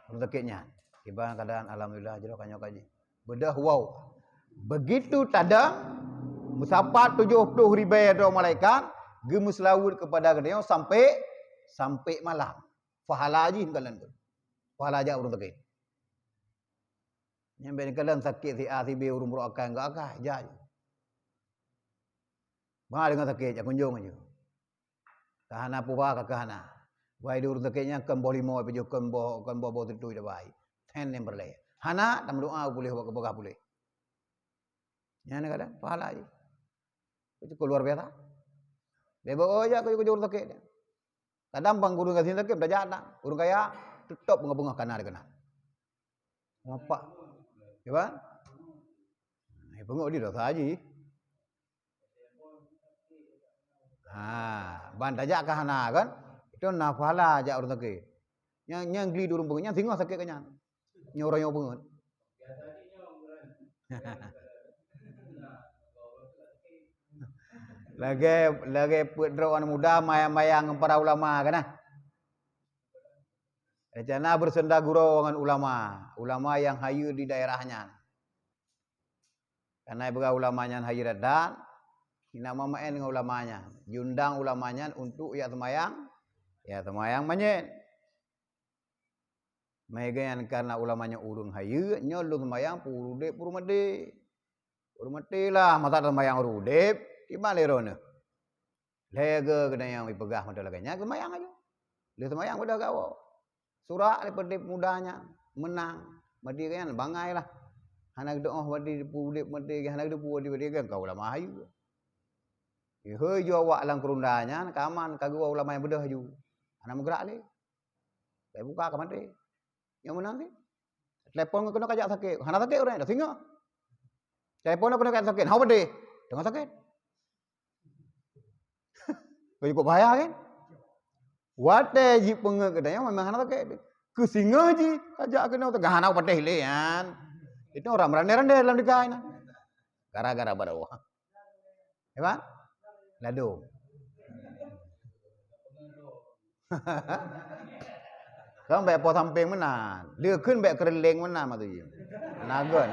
Urang sakitnya. Tiba keadaan alhamdulillah jero kanyo kaji. Bedah wow. Begitu tada musafat 70 ribu malaikat gemus laut kepada dia sampai malam. Pahala haji kalian tu. Pahala aja urang sakit. Nyampe kalian sakit si A si B urung bro akan enggak akah aja. Bah dengan sakit ya kunjung aja. Kahana puba ka kahana. Wai dur sakitnya kan boh limo pe kan boh tentu dah baik. Ten yang berlay. Hana dam doa boleh bakah boleh. Nya ne kada pahala aja. Itu keluar biasa. Bebo aja ko jur sakit. Kadang bang guru kasih sakit dah jana. Urang kaya tutup bunga-bunga kana kena. Apa? Ya kan? Nah, bengok dia dah haji. Ban tajak kahana kan? Itu nafala aja urang sakit. Yang gli durung bengok, yang singo sakit kanyan. Nyoro yo bengok. Lagi pedro orang muda mayang-mayang para ulama kan? Rencana bersenda gurau dengan ulama yang hayu di daerahnya. Karena ibu ulamanya hayu dan ina mamaen dengan ulamanya, diundang ulamanya untuk ya semayang manyen. Megayan karena ulamanya urung hayu, nyolong semayang puru mati lah masa semayang rudep. Tiba lerone. Lega kena yang dipegah mata laganya semayang aja. Dia semayang udah gawo. Surah daripada mudanya menang. Mati kan bangai lah. Hanak doa mati pulip mati hanak depu di kan kau ulama hayu. He jo awak lang kerundanya kaman kagua ulama yang bedah ju. Anak menggerak le. Saya buka ke mati. Yang menang ni. Telepon kena kajak sakit. Hanak sakit orang dah singa. Telepon kena kajak sakit. Hau bede. Tengah sakit. Kau kok bahaya kan? Wate ji pengek kedanya memang hana tak ke singa ji ajak kena tu gahana pateh lean. Itu orang rande-rande dalam dikai na. Gara-gara barawa. Hebat? Lado. Kan baik po samping mana? Dia kun baik kereleng mana matu ji. Nagon.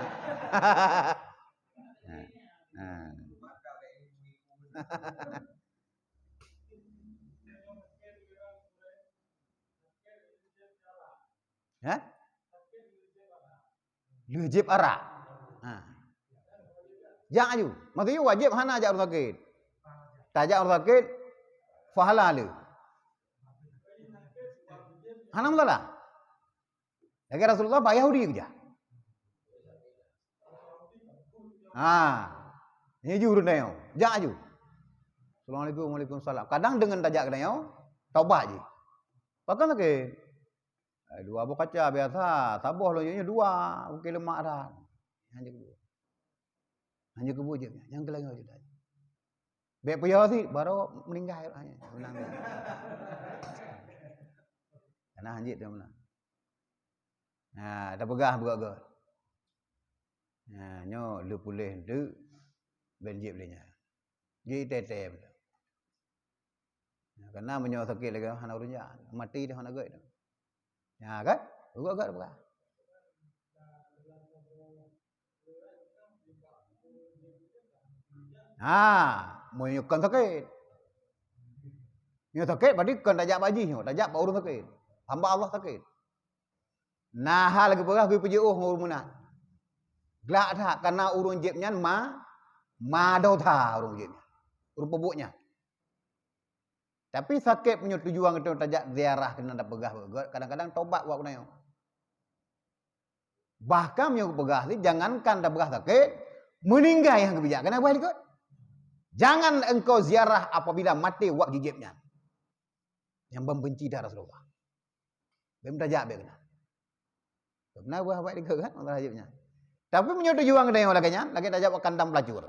Wajib arak. Jangan aju. Maksudnya wajib hana ajak orang sakit. Tajak orang sakit fahala le. Hana masalah. Lagi Rasulullah pak Yahudi kerja. Ini jurun dia. Jangan aju. Assalamualaikum, waalaikumsalam. Kadang dengan tajak dia, taubat je. Bahkan sakit. Dua buah kaca biasa, tabuh loyonya dua, bukan lemak dah. Hanya kebu je, jangan kelai je dah. Bek puyo si baru meninggal hanya menang. Karena anjit dia menang. Nah, dah pegah buat. Nah, nyo lu pulih tu benjip dia. Ji tete betul. Nah, karena menyo sakit lagi hana urunjan, mati dia hana gai tu. Ya kan? Buat pegah. Menyukan sakit. Nyo sakit berarti kan tajak baji nyo, tajak ba urun sakit. Hamba Allah sakit. Nah, hal lagi pegah gue puji ngurun munat. Gelak dah karena urun jibnya ma dau tha urun jibnya. Urun pebuknya. Tapi sakit punya tujuan itu tajak ziarah kena dak pegah. Kadang-kadang tobat buat kunayo. Bahkan punya pegah ni jangankan dak pegah sakit, meninggal yang kebijak. Kena buat ikut. Jangan engkau ziarah apabila mati wak gigibnya. Yang membenci dah Rasulullah. Bem tajak be kena. Kena buat ikut kan Allah hajibnya. Tapi punya tujuan kena yang laganya, lagi tajak wak kandam pelacur.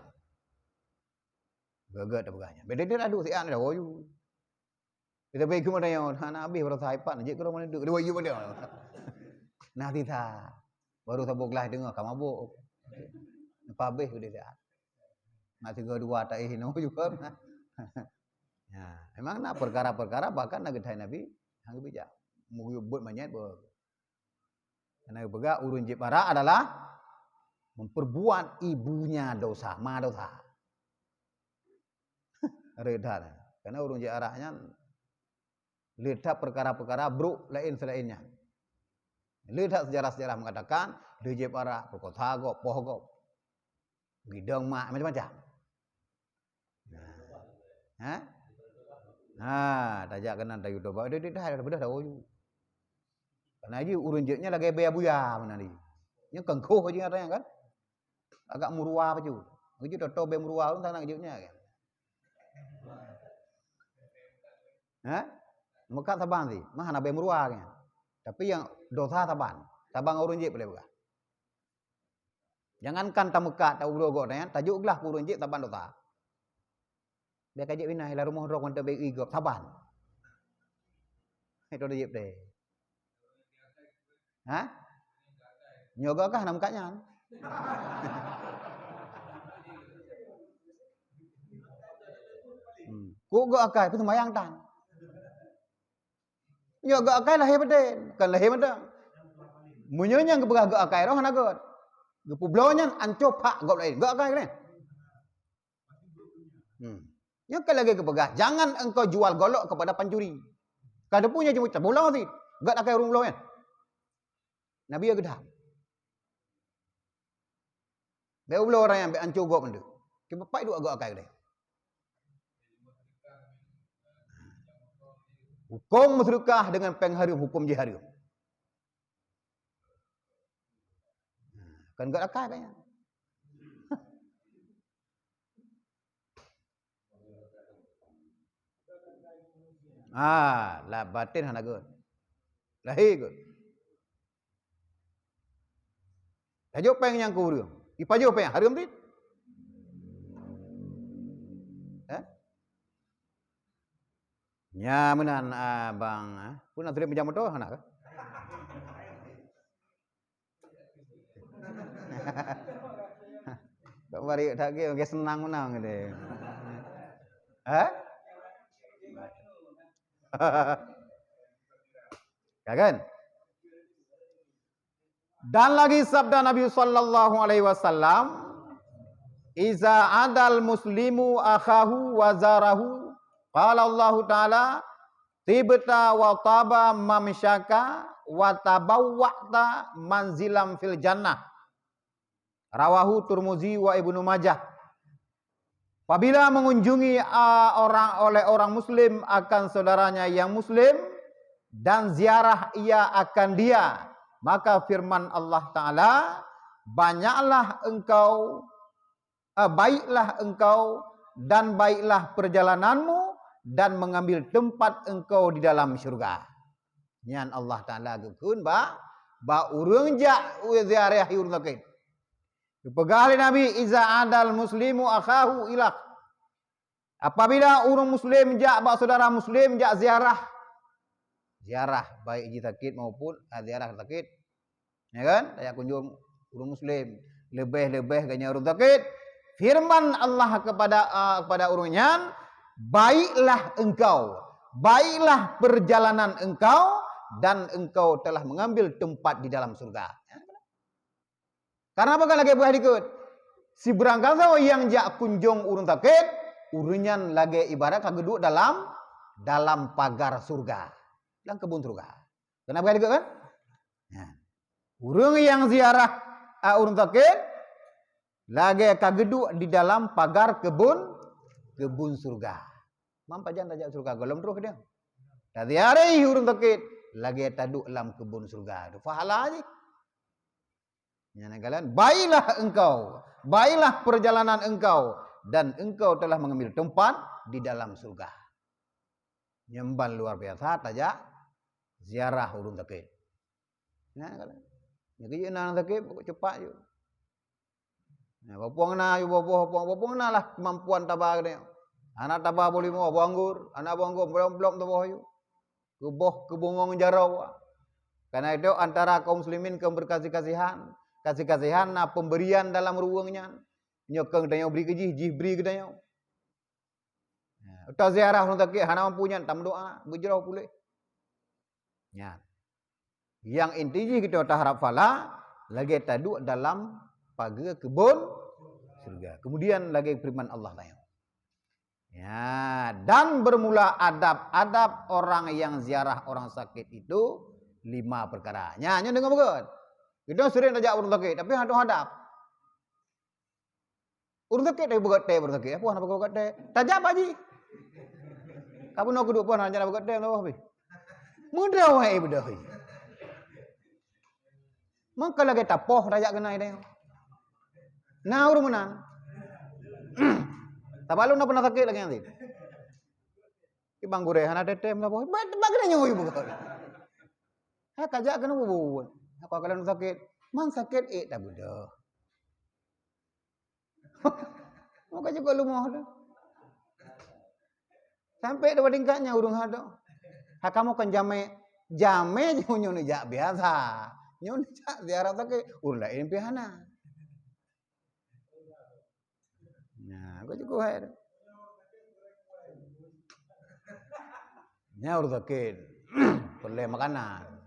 Gagat dak pegahnya. Beda dia adu si an dah oyu. Kita pergi ke mana yang nak habis baru saipan je kalau mana duduk dia wayu dia. Nah tita baru sabuk lah dengar kamu mabuk. Apa habis dia dah. Nak tiga dua tak hino juga. Ya, memang nak perkara-perkara bahkan nak gedai Nabi hang bijak. Muyubut manyat ber. Karena pegak urun jibara adalah memperbuat ibunya dosa, ma dosa. Redan. Karena urun jibaranya lihat perkara-perkara buruk lain selainnya. Lihat sejarah-sejarah mengatakan dia para perkota go, poh go, gidang mak macam-macam. Tajak kena dari YouTube. Dia dah bedah dah oyu. Karena aja urun jetnya lagi bayar buya mana ni. Nya kengkoh aja katanya kan. Agak murua baju. Begitu dah tahu bayar murua pun tak nak jetnya kan. Mekak Taban sih, mah nak bayar murah kan. Tapi yang dosa Taban, Taban urun jet boleh buka. Jangankan tak Mekak tak ulo go tanya, tajuklah urun jet Taban dosa. Dia kajik binai la rumah rok untuk bagi igop Taban. Itu dia deh. Nyoga kah nak Mekaknya? Ku go akai pun sembayang tang. Yo gak akai lahir beden, kan lahir beden. Munyonya ke beragak akai roh nagot. Ge publaunya anco pak gop lain. Gak akai kan? Nya kan lagi ke pegah. Jangan engkau jual golok kepada pencuri. Kada punya cuma pulau sih. Gak akai urung pulau kan. Nabi ya gedah. Be pulau orang yang be anco gop mendu. Ke bapak itu agak akai kan. Hukum musyrikah dengan pengharum hukum jiharum. Kan gak akai kan? Lah batin hana god. Lahir god. Tajuk peng yang kurum. Ipajo peng harum dit. Nya menan abang, pun nak tulis pinjam motor nak ke? Kau bari tak ke senang menang gitu. Kan? Dan lagi sabda Nabi sallallahu alaihi wasallam, "Iza adal muslimu akhahu wa zarahu." Qala Allah Ta'ala, "Tibta wa taba mamsyaka wa tabawwa'ta manzilam fil jannah." Rawahu Tirmizi wa Ibnu Majah. Apabila mengunjungi orang muslim akan saudaranya yang muslim dan ziarah ia akan dia, maka firman Allah Ta'ala, baiklah engkau dan baiklah perjalananmu dan mengambil tempat engkau di dalam syurga. Nyan Allah Ta'ala gukun ba urang ja ziarah urang sakit. Pegali Nabi iza adal muslimu akhahu ilah. Apabila orang muslim jak bak saudara muslim jak ziarah baik ji sakit maupun ziarah sakit. Ya kan? Saya kunjung orang muslim, lebih-lebih ganya orang sakit. Firman Allah kepada orangnya, baiklah perjalanan engkau dan engkau telah mengambil tempat di dalam surga. Karena apa kan lagi boleh ikut? Si berangkat sama yang jak kunjung urun sakit, urunyan lagi ibarat kageduk dalam pagar surga, dalam kebun surga. Kenapa ikut kan? Ya. Urung yang ziarah urun sakit, lagi kageduk di dalam pagar kebun surga. Mampa jangan tajak surga, golong terus dia. Tadi hari urun sakit, lagi taduk dalam kebun surga. Itu pahala aja. Ya, kalian, baiklah perjalanan engkau dan engkau telah mengambil tempat di dalam surga. Nyembal luar biasa tajak ziarah urun sakit. Ya, kalian. Jadi nak sakit cepat je. Ya, bapuang na lah kemampuan tabah dia. Anak tabah boleh mau anggur, anak anggur belum tabah you. Kebongong jarau. Karena itu antara kaum muslimin kaum berkasih-kasihan, kasih-kasihan pemberian dalam ruangnya. Nyokeng danyo beri ke jih beri ke danyo. Uta ziarah orang sakit hana mampunya tam doa berjerau pulih. Ya. Yang intinya kita tak harap fala lagi taduk dalam pagar kebun surga. Kemudian lagi firman Allah tanya. Ya, dan bermula adab-adab orang yang ziarah orang sakit itu 5 perkara. Nyanyi dengar bagus. Kita sering tajak orang sakit tapi ada hadap. Orang sakit dia buat teh orang sakit. Apa nak buat teh? Tajak apa ji? Kamu nak duduk pun hanya buat teh apa? Mudah wahai mudah. Maka lagi tapoh tajak kena dia. Nah urung menang. Tabalu nak pernah sakit lagi nanti. Ibang gure hana tete melapo. Bagaimana nyoy bukan? Ha kajak kena bubuan. Apa kalian sakit? Man sakit tak budak. Maka juga lu mau dah. Sampai dapat tingkatnya urung ada. Ha kamu kan jame nyonya jak biasa. Nyonya jak ziarah sakit. Urung lain pihana. Nah, aku juga hai. Nya urung sakit. Perlu makanan.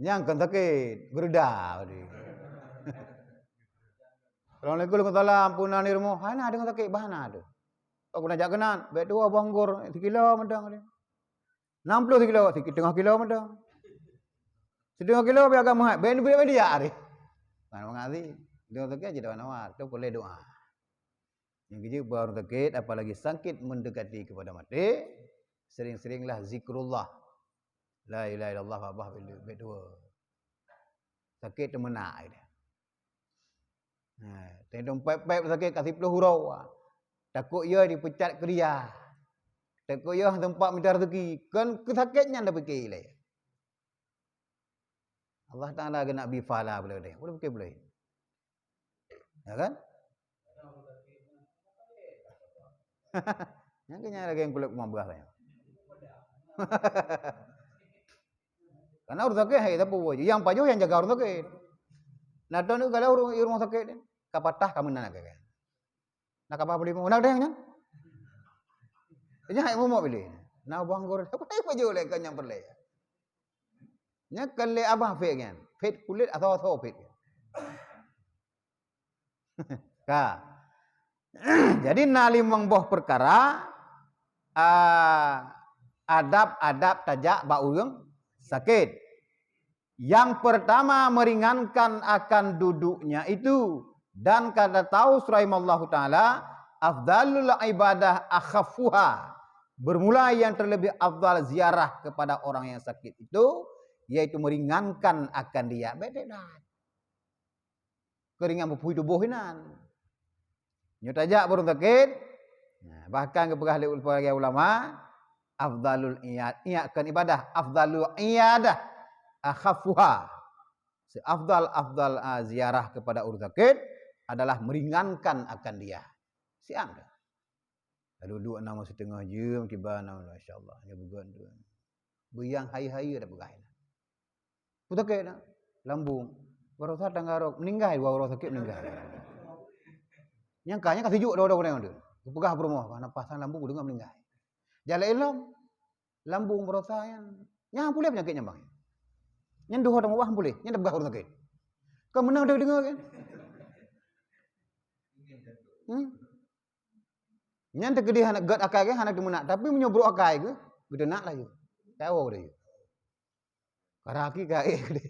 Nyang kan sakit, geruda. Assalamualaikum warahmatullahi ampunan irmo. Hana dengan sakit bahana ada. Aku nak kenan, bet 2 banggur 1 kilo medang dia. 60 kilo, 1,5 kilo medang. 1,5 kilo biar agak mahal. Ben dia hari. Mana mengazi. Dia sakit jadi nawar, tu boleh doa. Yang kiji baru sakit apalagi sakit mendekati kepada mati, sering-seringlah zikrullah. La ilaha illallah wa bet 2. Sakit temenak dia. Tendong pep sakit kasih 10 hurau. Takut ia dipecat kerja. Takut ia tempat minta rezeki. Kan kesakitnya dah fikir lah. Allah Taala kena bifala boleh dia. Boleh fikir boleh. Ya kan? Yang kena lagi yang kulit kumabah saya. Karena urus sakit hai tapi wajib. Yang pajuh yang jaga urus sakit. Nah tu kalau rumah sakit kapatah kamu nak kan. Nak apa beli mau nak dah kan? Nya hai mau beli. Nak buang gor. Apa pajuh le kan yang perle. Nya kale abah fe kan. Fet kulit atau fet. Ka. Jadi nalimang boh perkara adab-adab tajak ba urang sakit. Yang pertama meringankan akan duduknya itu dan kada tahu surahimallahu taala afdalul ibadah akhafuha. Bermula yang terlebih afdal ziarah kepada orang yang sakit itu yaitu meringankan akan dia. Beda. Keringan berpuih tubuhinan. Nyotajak baru sakit. Nah, bahkan kepada ulama afdalul iyad kan ibadah afdalul iyadah akhafuha. seafdal-afdal ziarah kepada urun sakit adalah meringankan akan dia. Siang dah. Duduk nama setengah jam tiba nama masya-Allah ya begon tu. Buyang hari-hari dah berai. Sakit dah. Lambung. Baru sat tengarok meninggal dua orang sakit meninggal. Nyangkanya kasih juk dah orang tu. Pegah rumah napasan lambung dengar meninggal. Jalan elok lambung berosa yang nyang boleh penyakitnya bang. Yang dua orang wah boleh, yang dah pegah orang sakit. Kau menang dia dengar kan? Yang tergedih anak gad akai ke anak demenak tapi menyobrok akai ke gede nak lah you. Tahu dia. Karaki kai gede.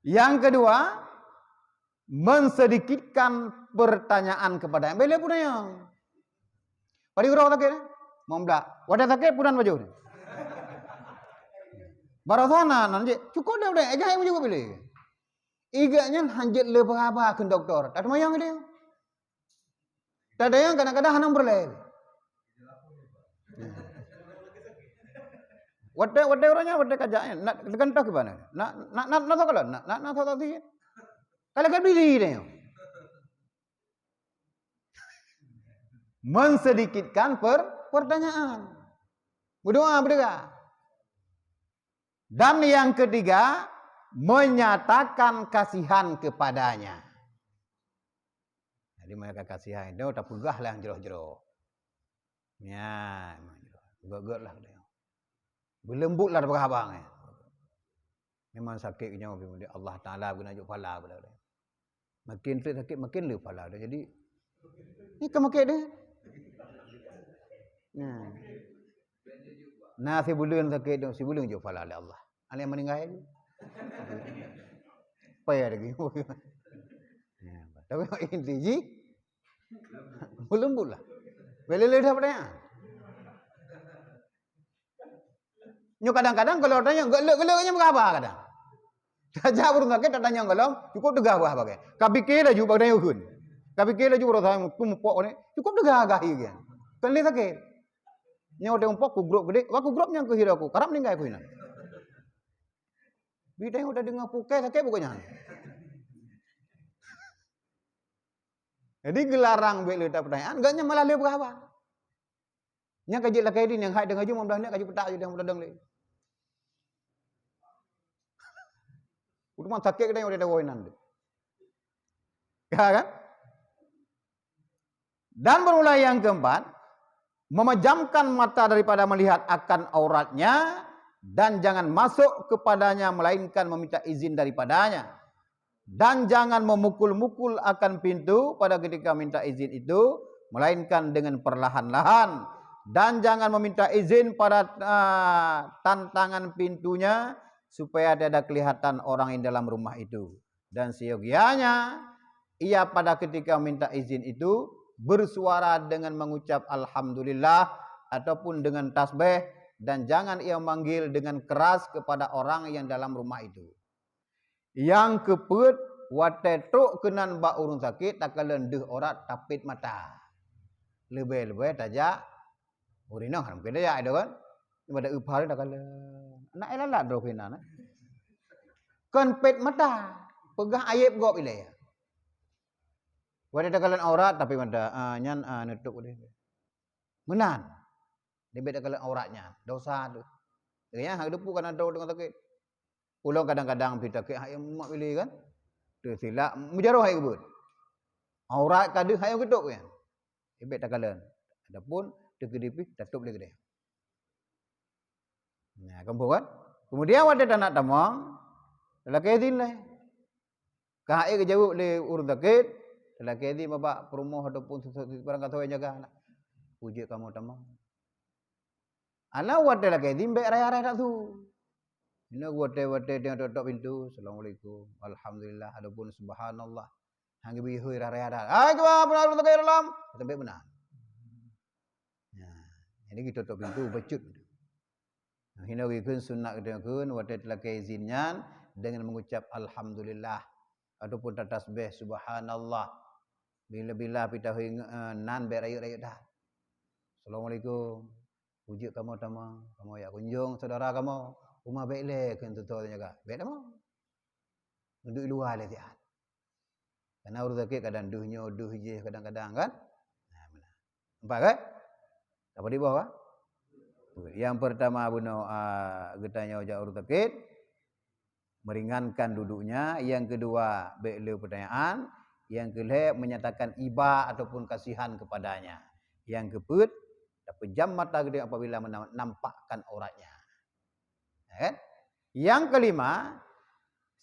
Yang kedua, mensedikitkan pertanyaan kepada yang bela pun yang. Padi orang sakit mau belak. Wadah sakit punan baju. Barasana nanti cukup dah udah ejah yang juga pilih. Iganya hanjat le berapa ke doktor. Tak ada mayang dia. Tak ada yang kadang-kadang hanang berlel. Wadah orangnya wadah kajaknya. Nak tekan tak ke mana? Nak tahu kalau nak tahu sih. Kalau kan pilih dia. Mensedikitkan pertanyaan. Berdoa berdoa. Dan yang ketiga, menyatakan kasihan kepadanya. Jadi mereka kasihan itu tak pegah lah yang jeroh-jeroh. Ya, gak lah dia. Berlembut lah berhabang. Memang sakit nyawa Allah Taala guna juk pala pada dia. Makin sakit makin le pala dia. Jadi ni kemakit dia. Nah si bulan sakit tu, si bulan juk pala oleh Allah. Ada yang meninggal tu. Payah lagi. Ya, tapi inti ji berlembut lah. Bela-bela dah pada. Nyo kadang-kadang kalau tanya gelak-gelaknya berapa kadang. Saja urung sakit tak tanya kalau cukup degah bah bagai. Kabike laju bagai ukun. Kabike laju ro saya tumpok ni cukup degah gahi kan. Kan le sakit. Nyo de umpok ku grup gede, wa ku grup nyang ke hiraku. Karap meninggal ku ina. Bidang udah dengar pukai sakit pokoknya. Jadi gelarang bek le tak pertanyaan, enggaknya malah le berapa. Nya kaji lah kaidin yang hai dengar ju mudah ni kaji petak je dah mudah deng le. Udah sakit kedai udah dawinan tu. Ya kan? Dan bermula yang keempat, memejamkan mata daripada melihat akan auratnya dan jangan masuk kepadanya melainkan meminta izin daripadanya. Dan jangan memukul-mukul akan pintu pada ketika minta izin itu melainkan dengan perlahan-lahan. Dan jangan meminta izin pada tantangan pintunya supaya tidak kelihatan orang yang dalam rumah itu. Dan seyogianya ia pada ketika minta izin itu bersuara dengan mengucap alhamdulillah ataupun dengan tasbih dan jangan ia manggil dengan keras kepada orang yang dalam rumah itu. Yang keempat, watetok kenan ba urung sakit tak kalendeh orat tapit mata. Lebih-lebih tajak urina kan mungkin dia ada kan. Pada upah dah kala. Nak elalat dah kena nah. Kan pet mata. Pegah ayat gop ilai. Wada dakalan aurat tapi mata nyan nutup dia. Menan. Dia beda dakalan auratnya. Dosa tu. Ya hak depu kan ada dengan sakit. Pulau kadang-kadang kita ke hak mak pilih kan. Tu silap mujarah hai kebut. Aurat kada hai ketuk kan. Dia beda dakalan. Adapun tegedipih tutup dia gede. Nah, kan? Kemudian wada nak tamang, lelaki izin lah. Kahai ke jauh le urut sakit, lelaki izin babak perumah ataupun barang kata yang jaga anak. Puji kamu tamang. Alah wada lelaki izin baik raya-raya tak tu. Ini wada dia tutup pintu. Assalamualaikum, alhamdulillah, ataupun subhanallah. Hang bihu raya dah. Ai kau benar benar kaya dalam. Sampai benar. Nah, ini kita tutup pintu becut. Hina wikun sunat kedengkun wadah telah keizinnya dengan mengucap alhamdulillah ataupun tasbih subhanallah bila-bila kita nan berayu-rayu dah. Assalamualaikum. Puji kamu tamang, kamu ya kunjung saudara kamu. Rumah baik le kan tutor jaga. Baik dah mau. Duduk di luar le sihat. Karena urut sakit kadang duhnya duh je kadang-kadang kan. Nampak kan? Apa di bawah? Yang pertama bunuh getanya ojak urut sakit, meringankan duduknya. Yang kedua baik le pertanyaan. Yang kedua menyatakan iba ataupun kasihan kepadanya. Yang keempat pejam mata gede apabila menampakkan auratnya. Kan? Yang kelima,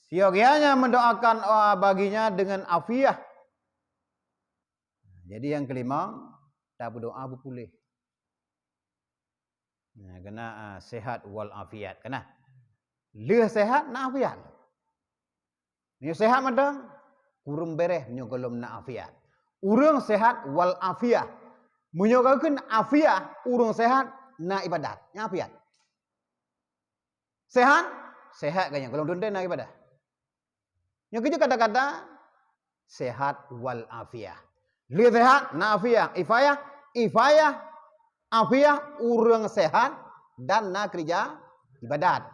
siogianya mendoakan baginya dengan afiah. Jadi yang kelima, tak berdoa berpulih. Nah, kena sehat wal afiat. Kena. Leh sehat nak afiat. Ni sehat madang, kurang bereh menyogolom nak afiat. Urang sehat wal afiah. Menyogolkan afiah, urang sehat nak ibadat. Nak afiat. Sehat? Sehat kayaknya. Kalau donten nak ibadah. Yang ketiga kata-kata sehat wal afiah. Li sehat na afiah. Ifayah afiah urang sehat dan na kerja ibadat.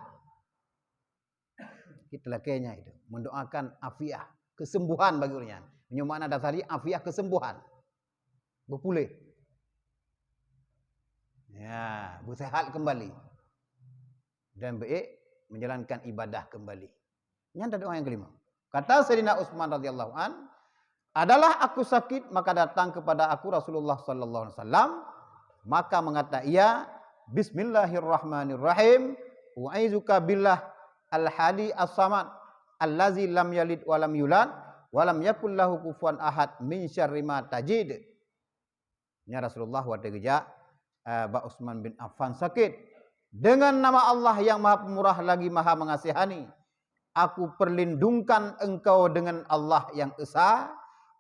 Itulah kayaknya itu. Mendoakan afiah, kesembuhan bagi orangnya. Yang makna dasari afiah kesembuhan. Berpulih. Ya, bersehat kembali. Dan baik menjalankan ibadah kembali. Yang doa yang kelima. Kata Sayyidina Utsman radhiyallahu an, adalah aku sakit maka datang kepada aku Rasulullah sallallahu alaihi wasallam, maka mengata ia, Bismillahirrahmanirrahim, u'izuka billah al-hadi as-samad allazi lam yalid wa lam yulad wa lam yakul lahu kufuwan ahad min syarri ma tajid. Ya Rasulullah wa tegja Ba Utsman bin Affan sakit. Dengan nama Allah yang Maha Pemurah lagi Maha Mengasihani, aku perlindungkan engkau dengan Allah yang Esa,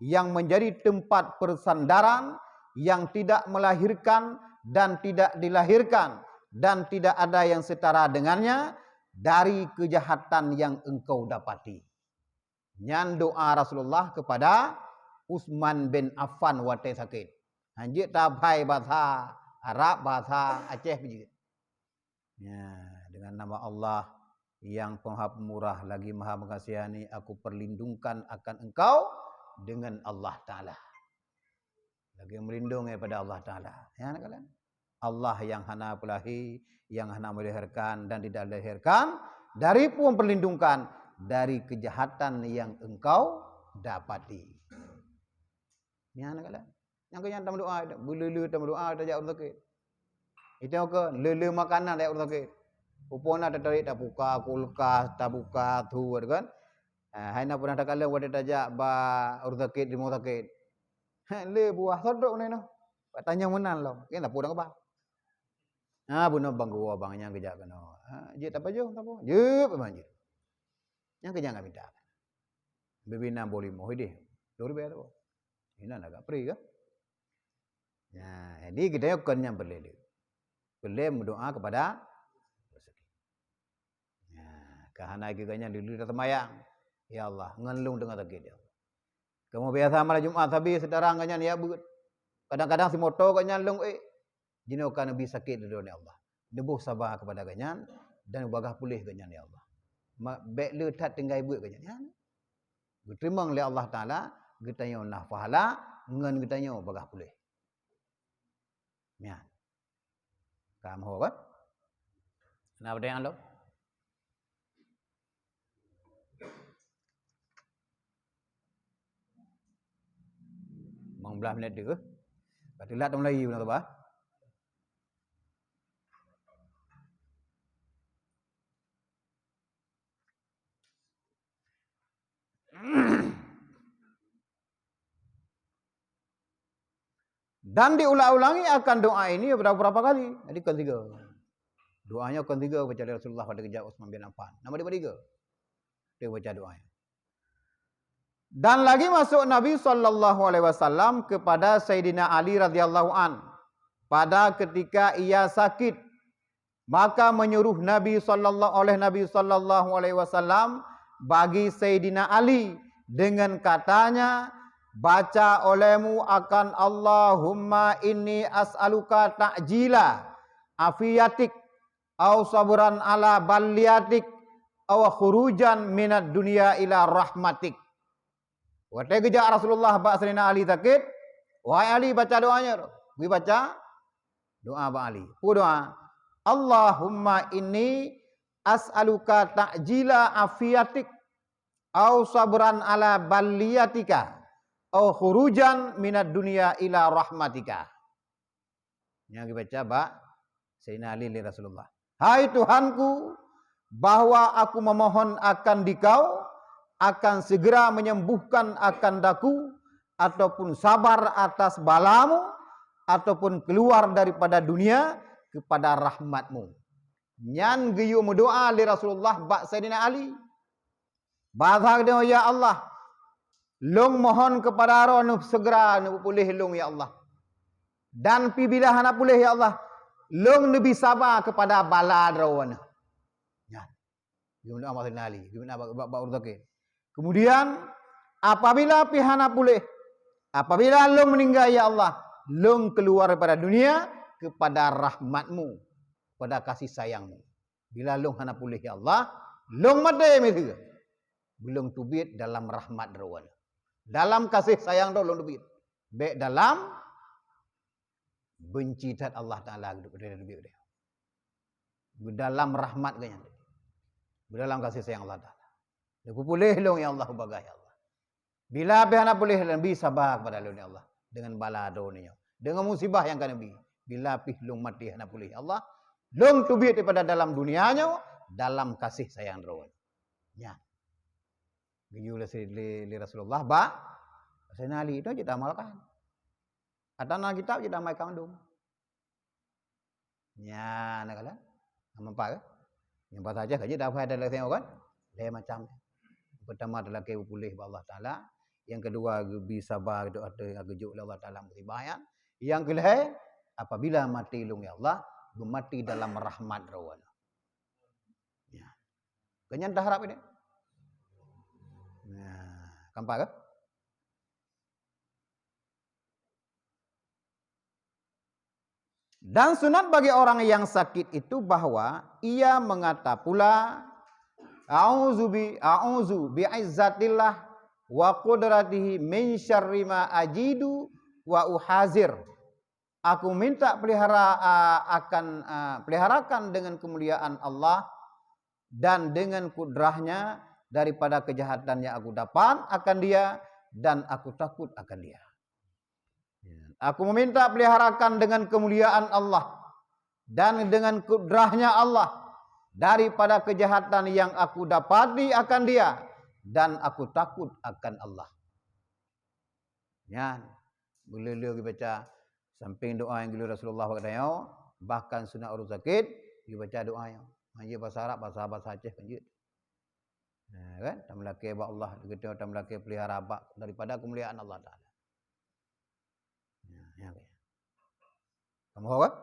yang menjadi tempat persandaran, yang tidak melahirkan dan tidak dilahirkan, dan tidak ada yang setara dengannya, dari kejahatan yang engkau dapati. Nyan doa Rasulullah kepada Utsman bin Affan wate sakit. Hanjit tabai bahasa Arab, bahasa Aceh begitu. Ya, dengan nama Allah yang Maha Pemurah lagi Maha Mengasihani, aku perlindungkan akan engkau dengan Allah Ta'ala. Lagi melindungi pada Allah Ta'ala. Ya, kalian? Allah yang hana pelahi, yang hana melahirkan dan tidak dilahirkan, dari pun perlindungkan dari kejahatan yang engkau dapati. Ya, kalian? Yang kalian tak berdoa, berlulu tak berdoa, tak jauh sakit. Itu ke lele makanan tak sakit. Upona tak tarik tak buka kulkas, tak buka tu kan. Haina pernah tak kala wada tajak ba urut sakit di mau sakit. Le buah sodok ni noh. Tanya menan lo. Kan tak pulang apa. Bunuh bang gua bangnya kejak kan. Je tak apa je, tak apa. Je banjir. Yang kejak enggak minta. Bebina boleh mau deh. Dor bayar apa. Ini agak free kan. Ya, jadi kita akan yang berlele. Boleh berdoa kepada rezeki. Ya, kahana giganya dulu datang mayang. Ya Allah, ngelung dengan sakit ya Allah. Kamu biasa malam Jumat habis sedarang kanyan ya but. Kadang-kadang si motor kanyan lung jino kan nabi sakit dulu ya Allah. Debuh sabar kepada kanyan dan bagah pulih kanyan ya Allah. Baik le tat tinggal buat kanyan ya. Diterima oleh Allah Taala, getanyo nah pahala, ngan getanyo bagah pulih. Ya. Kamu kan? Kenapa dengan lo? Mang belah menit tu. Kata lat Melayu nak apa? Dan diulang-ulangi akan doa ini berapa kali? Jadi ketiga. Doanya ketiga baca dari Rasulullah pada kejap Utsman bin Affan. Nama dia ketiga. Dia baca doanya. Dan lagi masuk Nabi SAW kepada Sayyidina Ali radhiyallahu an pada ketika ia sakit, maka menyuruh Nabi SAW bagi Sayyidina Ali dengan katanya, baca olehmu akan Allahumma inni as'aluka ta'jila afiyatik au sabran ala baliyatik, au khurujan minad dunia ila rahmatik. Waktu kejak Rasulullah bak Sayyidina Ali sakit, wahai Ali baca doanya. Pergi baca doa bak Ali. Doa, Allahumma inni as'aluka ta'jila afiyatik, au sabran ala baliyatika, au khurujan minad dunia ila rahmatika. Yang dibaca bak Sayyidina Ali li Rasulullah. Hai Tuhanku, bahwa aku memohon akan dikau, akan segera menyembuhkan akan daku, ataupun sabar atas balamu, ataupun keluar daripada dunia kepada rahmatmu. Nyan geyu mendoa li Rasulullah bak Sayyidina Ali. Bahag dia, ya Allah, long mohon kepada roh segera nu pulih long ya Allah. Dan pi bila hana pulih ya Allah, long lebih sabar kepada bala rawan. Ya. Gimana Ahmad Sayyidina Ali, gimana bak Urzaqin. Kemudian apabila pihana pulih, apabila long meninggal ya Allah, long keluar daripada dunia kepada rahmatmu, pada kasih sayangmu. Bila long hana pulih ya Allah, long mati mesti. Belum tubit dalam rahmat rawan. Dalam kasih sayang dah long tubit. Baik dalam benci tat Allah Taala kepada tubit dia. Dalam rahmat kanya. Dalam kasih sayang Allah Taala. Dia pulih long ya Allah bagai Allah. Bila behana pulih lebih sabar kepada long ya Allah dengan bala dunia. Dengan musibah yang kan nabi. Bila pih long mati hana pulih ya Allah, long tubit daripada dalam dunianya dalam kasih sayang rawan. Ya. Giyul li Rasulullah ba Sayyidina Ali itu kita amalkan. Atau nak kitab kita amalkan dong. Ya, nak kala. Apa ke? Yang pas saja kaji dah ada lagi kan? Dia macam pertama adalah ke pulih ba Allah Taala, yang kedua bisa sabar doa ada gejuk Allah Taala musibah ya. Yang kelih apabila mati lung ya Allah, mati dalam rahmat rawan. Ya. Kenyan dah harap ini. Nah, kampak ke? Dan sunat bagi orang yang sakit itu bahwa ia mengata pula a'udzu bi'izzatillah wa qudratihi min syarri ma ajidu wa uhazir. Aku minta peliharakan dengan kemuliaan Allah dan dengan kudrahnya daripada kejahatan yang aku dapat akan dia dan aku takut akan dia. Aku meminta peliharakan dengan kemuliaan Allah dan dengan kudrahnya Allah daripada kejahatan yang aku dapati akan dia dan aku takut akan Allah. Ya, boleh baca samping doa yang gila Rasulullah katanya, bahkan sunat urus sakit dibaca doanya. Hanya bahasa Arab, bahasa Aceh kan je. Nah, kan? Tamlaki ba Allah, kita tamlaki pelihara bak daripada kemuliaan Allah Taala. Ya. Kamu tahu kan?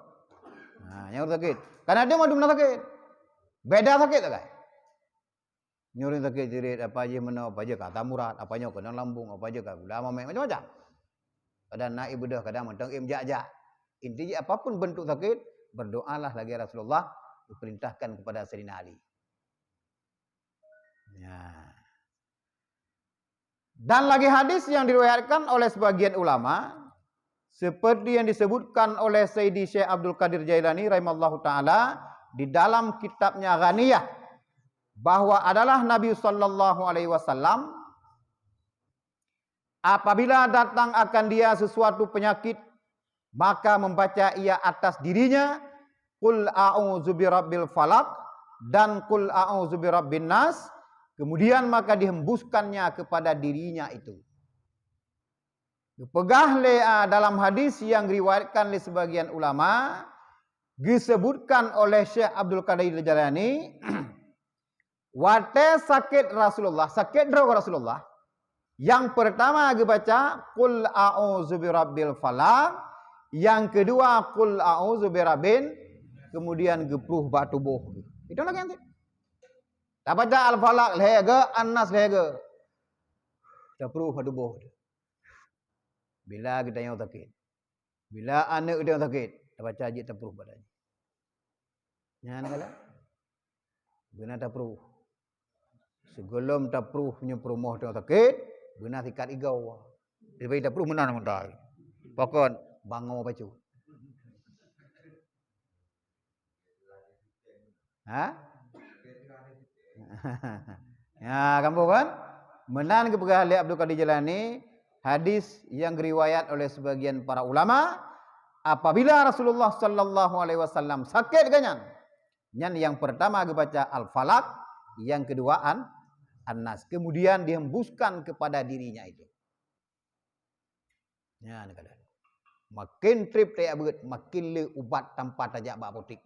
Nah, yang sakit. Karena dia madu mana sakit. Beda sakit tak kan? Nyurin sakit jerit, apa aja mana, apa aja kata murad, apa aja kena lambung, apa aja kata lama macam-macam. Kadang naik bedah, kadang mentang jak-jak. Intinya apapun bentuk sakit, berdoalah lagi Rasulullah diperintahkan kepada Sayyidina Ali. Ya. Dan lagi hadis yang diriwayatkan oleh sebagian ulama seperti yang disebutkan oleh Sayyidi Syekh Abdul Qadir Jailani rahimallahu taala di dalam kitabnya Ghaniyah bahwa adalah Nabi sallallahu alaihi wasallam apabila datang akan dia sesuatu penyakit maka membaca ia atas dirinya qul a'udzu birabbil falaq dan qul a'udzu birabbin nas, kemudian maka dihembuskannya kepada dirinya itu. Pegah dalam hadis yang diriwayatkan oleh sebagian ulama disebutkan oleh Syekh Abdul Qadir Jailani wate sakit Rasulullah, sakit roh Rasulullah. Yang pertama dibaca qul a'udzu birabbil falaq, yang kedua qul a'udzu birabbin, kemudian gepluh batubuh. Itu lagi nanti. Tak baca al-falaq lehega, an-nas lehega. Gepluh batubuh. Bila kita yang sakit, bila anak kita yang sakit, kita baca ajit terperuh badannya. Yan kala. Benar tak perlu. Sebelum tak perlu punya perumoh tengah sakit, benar sikat igau. Dia tak perlu menang mentah. Pokok bangun pacu. Ha? Ya, kamu kan? Menan kepada Ali Abdul Qadir Jilani, hadis yang diriwayat oleh sebagian para ulama, apabila Rasulullah sallallahu alaihi wasallam sakit ganyan. Yang pertama dibaca Al-Falaq, yang kedua An-Nas. Kemudian dihembuskan kepada dirinya itu. Ya, nak kata. Makin trip tak berat, makin le ubat tanpa tajak bak apotek.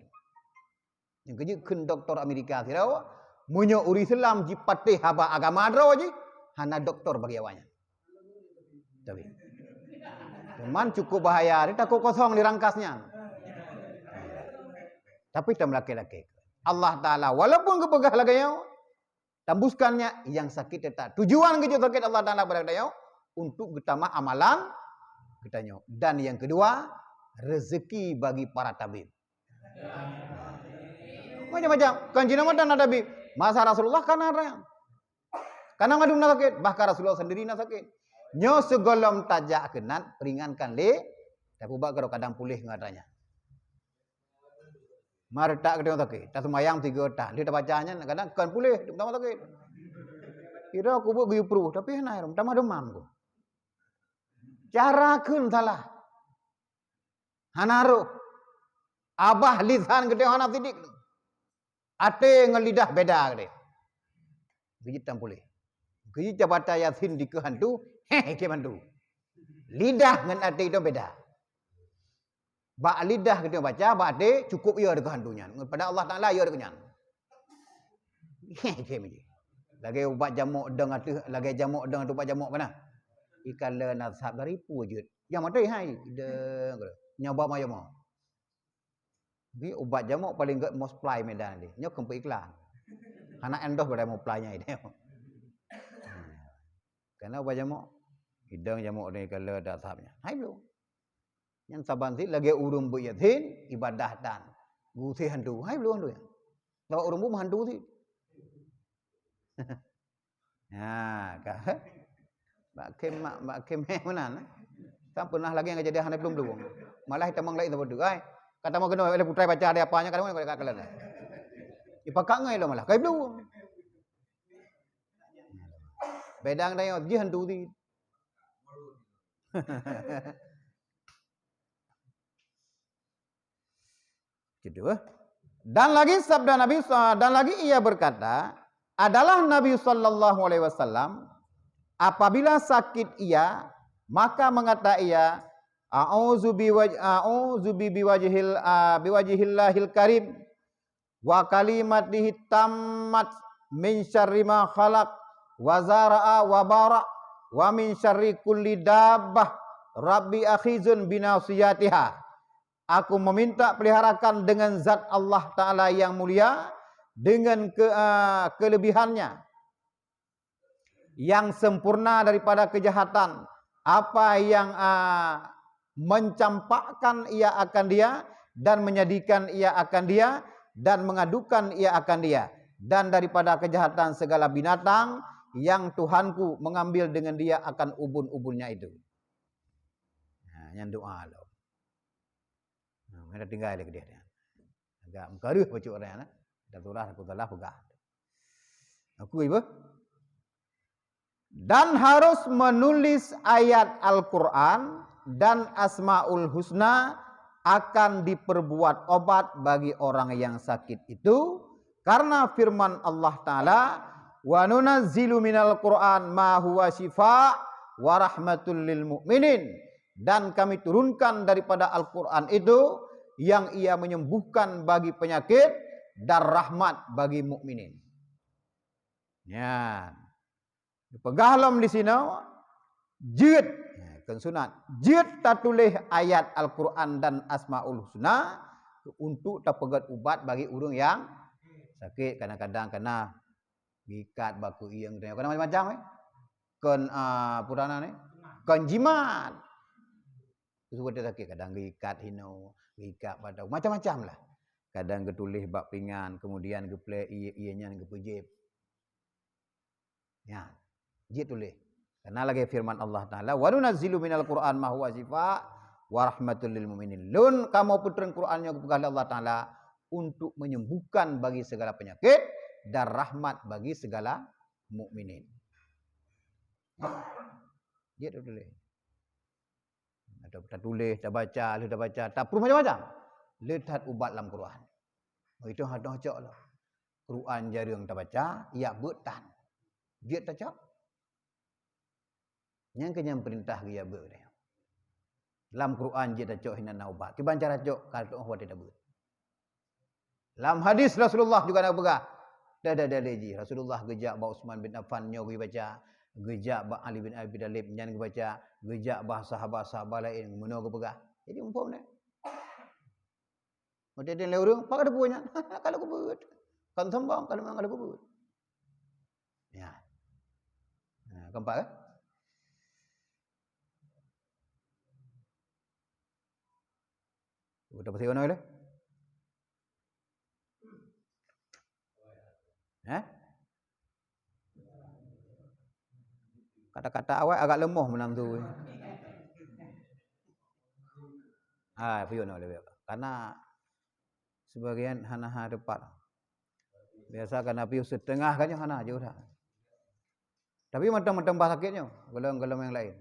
Yang kerja kun doktor Amerika sirau, munyo uri Islam jipatih haba agama adro je, hana doktor bagi awaknya. Tapi cuman cukup bahaya, dia takut kosong dirangkasnya. Tapi tak laki-laki. Allah Ta'ala walaupun kepegah lagi tambuskannya yang sakit tetap. Tujuan kerja sakit Allah Ta'ala pada kita untuk ketama amalan kita. Dan yang kedua, rezeki bagi para tabib. Macam-macam. Kan Cina madan ada tabib. Masa Rasulullah kan ada. Karena ngadu nak sakit. Bahkan Rasulullah sendiri nak sakit. Nyo segolom tajak kenan peringankan le. Tapi buat kalau kadang pulih ngadanya. Mari tak kita sakit. Tak semayang 3 tak. Dia tak bacanya kadang kan pulih. Dia pertama sakit. Kira aku buat guyup peruh. Tapi hana pertama demam aku. Cara kun salah. Hanaru. Abah lisan gede hana sidik. Ate ngelidah beda gede. Gijit tam pulih. Gijit baca Yasin di kehantu. Ke bantu. Lidah dengan ate itu beda. Bak lidah kita baca, bak ate cukup ia dengan hantunya. Pada Allah Ta'ala ia dengan. Ke meji. Lagi ubat jamuk deng atu, lagi jamuk deng tu ubat jamuk mana? Ikan le nasab dari wujud. Yang mati hai deng. Nyoba maya mau. Ni ubat jamuk paling gak mau supply medan ni. Nyo kempe iklan. Anak endos pada mau supply-nya ini. Karena ubat jamuk hidang jamuk ni kalau dak sahabnya. Hai belum. Yang saban si lagi urung bu yatin ibadah dan gusi hantu. Hai belum hantu ya. Lawak urung bu hantu si. Ya, kah? Mbak Kim mana? Kan pernah lagi yang jadi hanai belum. Malah kita menglai itu bodoh. Ai, kata mau kena oleh putra baca ada apanya kadang mana kalian. Ipakat ngai lo malah. Kai belum. Bedang dah yang hantu si. Gitu. Dan lagi sabda Nabi dan lagi ia berkata, adalah Nabi sallallahu alaihi wasallam apabila sakit ia maka mengata ia a'udzu biwajhillahil karim wa kalimatihi tammat min syarri ma khalaq wa zara'a wa bara wa min syarri kulli dabbah rabbi akhizun binasiyatiha. Aku meminta peliharakan dengan zat Allah Ta'ala yang mulia dengan kelebihannya yang sempurna daripada kejahatan. Apa yang mencampakkan ia akan dia dan menyedihkan ia akan dia dan mengadukan ia akan dia. Dan daripada kejahatan segala binatang yang Tuhanku mengambil dengan dia akan ubun-ubunnya itu. Nah, yang doa lo. Mereka tinggal lagi dia. Agak mengkaruh baca orang. Dan turah aku telah pegah. Aku ibu. Dan harus menulis ayat Al-Quran dan Asma'ul Husna akan diperbuat obat bagi orang yang sakit itu. Karena firman Allah Ta'ala, wa nunazzilu minal Qur'an ma huwa shifa wa rahmatul lil mu'minin. Dan kami turunkan daripada Al-Quran itu yang ia menyembuhkan bagi penyakit dan rahmat bagi mukminin. Ya. Pegahlam di sini jid kan sunat. Jid tak tulis ayat Al-Quran dan Asmaul Husna untuk tak pegat ubat bagi urang yang sakit. Kadang-kadang kena gikat baku iang kadang macam-macam kan purana ni kan jimat. Sudah sakit kadang gikat hino, gikat pada macam-macam lah. Kadang ketulis bab pingan, kemudian ke play ianya ke pejib. Ya. Jid tulis. Karena lagi firman Allah Taala, "Wa nunazzilu minal Qur'an ma huwa shifaa wa rahmatul lil mu'minin." Lun kamu putren Qur'annya kepada Allah Taala untuk menyembuhkan bagi segala penyakit dan rahmat bagi segala mukminin. Jid tulis. Ada tulis, dah baca, tak perlu macam-macam. Lihat ubat dalam Quran. Itu ada cak lah. Quran jarang tak baca, ia bertan. Dia tak cak. Yang kenyang perintah dia ber dia. Dalam Quran dia tak cak hina ubat. Kiban cara cak kalau tu dia tak ber. Dalam hadis Rasulullah juga nak begah. Dah leji. Rasulullah gejak ba Utsman bin Affan nyo baca, gejak ba Ali bin Abi Thalib nyan baca, gejak ba sahabat-sahabat lain meno begah. Jadi umpam ni. Macam dia lewurung, pak ada punya. Kalau kubut. Kan sembang kalau memang ada kubut. Ya. Nah, keempat kan? Udah pasti ono ile? Kata-kata awak agak lemah menang tu. Pion oleh. Karena sebagian hana depan. Biasa kan api setengah kan hana aja udah. Tapi macam-macam bah sakitnya, golongan yang lain.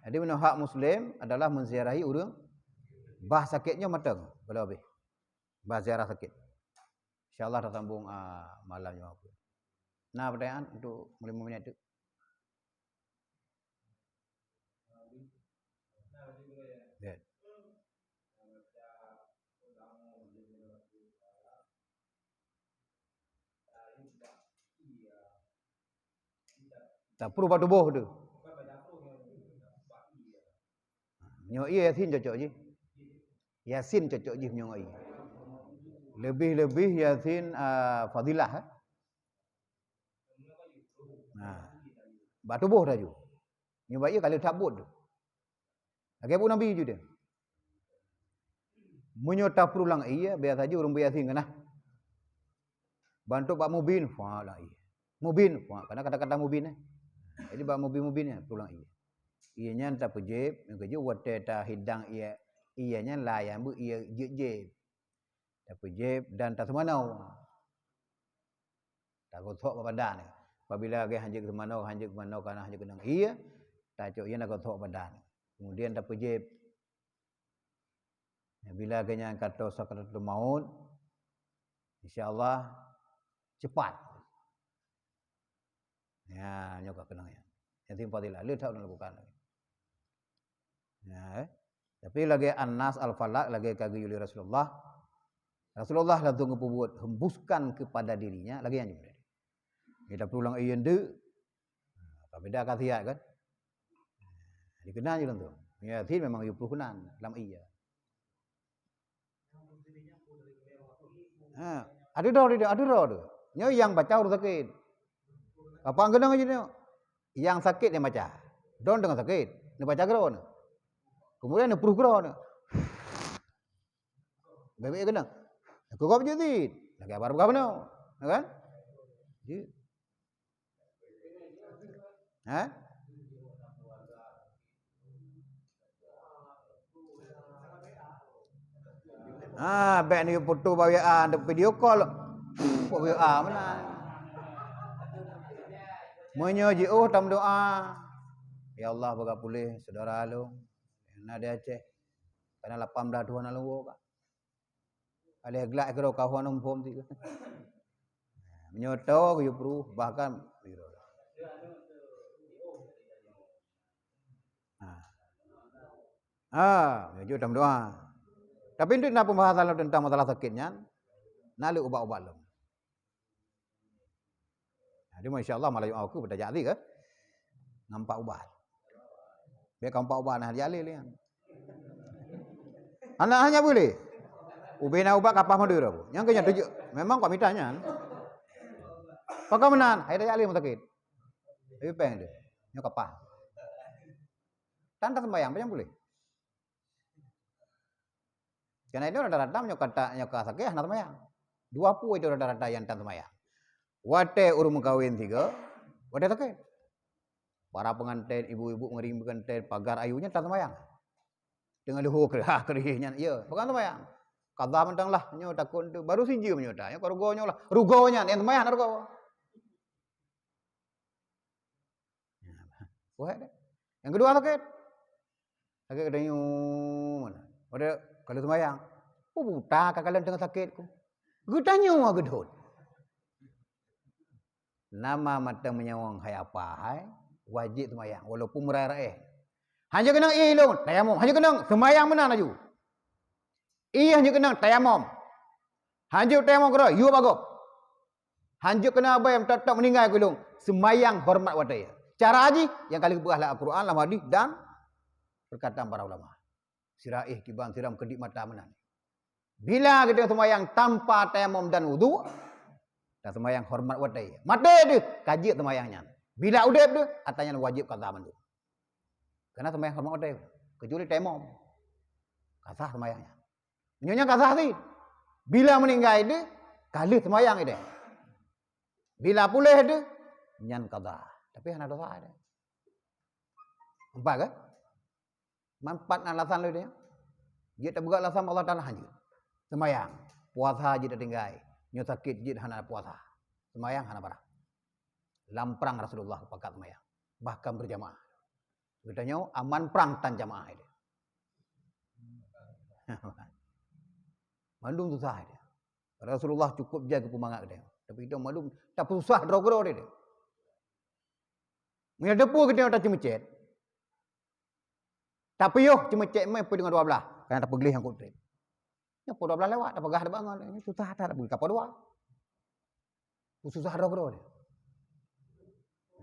Jadi menurut hak muslim adalah menziarahi orang bah sakitnya matang kalau habis. Bah ziarah sakit. Insyaallah dah sambung malamnya apa. Nah, pertanyaan untuk 5 minit itu. Ya. Tak perlu batu boh tu. Nyo Yasin cocok je. Yasin cocok je nyo ai. Lebih-lebih Yasin fadilah. Batu boh dah ju. Nyo baik kalau tabut tu. Lagi pun Nabi je dia. Menyota perulang iya biasa saja orang Yasin kena. Bantu Pak Mubin, lah iya. Mubin, karena kata-kata Mubin Jadi bab mubin-mubinnya tulang iya. Ianya tak pejib, yang keju wate ta hidang ia. Ianya layan bu ia jejib. Tak pejib dan tak semanau. Tak gotok badan ni. Apabila dia hanjik semanau karena hanjik kenang iya, tak cok ia nak gotok badan. Kemudian tak pejib. Bila dia kata sakaratul maut, insya-Allah cepat. Ya, nyokak kenang ya. Yang fadilah lu tak lakukan lagi. Ya, tapi lagi An-Nas Al-Falaq lagi kagui oleh Rasulullah. Rasulullah lah tunggu buat hembuskan kepada dirinya lagi yang juga. Kita pulang ieu de. Apa beda khasiat kan? Dikenal je tu. Ya, tin memang ieu kenan dalam iya. Ada dah. Nyo yang baca urus sakit. Apa anggenang aja ni? Yang sakit dia baca. Don dengan sakit, dia baca geron. Kemudian dia puruh geron. Bebek kena. Aku kau jadi. Lagi apa benar? Kan? Ji. Baik ni foto bawian de video call. WA mana? Menyoji tam doa. Ya Allah baga pulih saudara lu. Nak dia Aceh. Karena 18 tahun lalu Pak. Ada gelak kero kawan umpom ti. Menyoto you proof bahkan menuju tam doa. Tapi itu nak pembahasan tentang masalah sakitnya. Nak ubat-ubat lu. Jadi masya-Allah malah aku pada jadi ke nampak ubat. Biar kampak ubat nah jadi lian. Anak hanya boleh. Ubena ubat kapah madu dah. Yang kena tujuh. Memang kau mintanya. Pakai menan, hai dah jadi sakit. Tapi peng dia. Nyo kapah. Tanpa sembahyang boleh. Karena itu rata-rata nyoka sakit anak semayang. 20 itu rata-rata yang tan semayang. Wate urung kawin 3, wate sakit. Para pengantin, ibu-ibu ngering pengantin pagar ayunya tan semayang. Dengan luhur kerihnya, iya, bukan semayang. Kata mentang lah, nyo takut tu baru siji menyota, ya rugonya lah, rugonya yang semayang rugo. Yang kedua sakit kedenyu mana? Pada kalau semayang, buta kalian tengah sakitku. Gedanyu gedhut. Nama mata menyawang hai apa hai, wajib semayang walaupun merai-rai. Hanya kena ilung, tayamum. Hanya kena semayang mana laju. Iya hanya kena tayamum. Hanya tayamum kena, yu bagus. Hanya kena apa yang tetap meninggal kulung, semayang hormat wadai. Cara haji yang kali berahlah Al-Quran, dalam hadis dan perkataan para ulama. Siraih kibang siram kedip mata menan. Bila kita semayang tanpa tayamum dan wudu, dan semayang hormat wadai. Mata dia kaji semayangnya. Bila udep dia, katanya wajib kata mandu. Karena semayang hormat wadai. Kecuali tayamum. Kasah semayangnya. Nyonya kasah sih. Bila meninggal dia, kali semayang dia. Bila pulih dia, nyan qada. Tapi hanya dosa ada. Empat kan? Empat alasan lu dia. Dia tak buka alasan Allah Taala hanya. Semayang, puasa je tak tinggal. Nyo sakit je hana puasa. Semayang hana barang. Lamprang Rasulullah pakat semayang. Bahkan berjamaah. Katanya aman perang tan jamaah dia. Mandum susah dia. Rasulullah cukup jaga pemangak dia. Tapi itu mandum tak susah drogro dia. Mina depu kita tak cemecet. Tak payuh cemecet mai pergi dengan 12. Karena tak pergi yang kutip. Ya pun 12 lewat, tak pegah ada bangun. Ini susah tak pergi kapal 2. Susah drogro dia.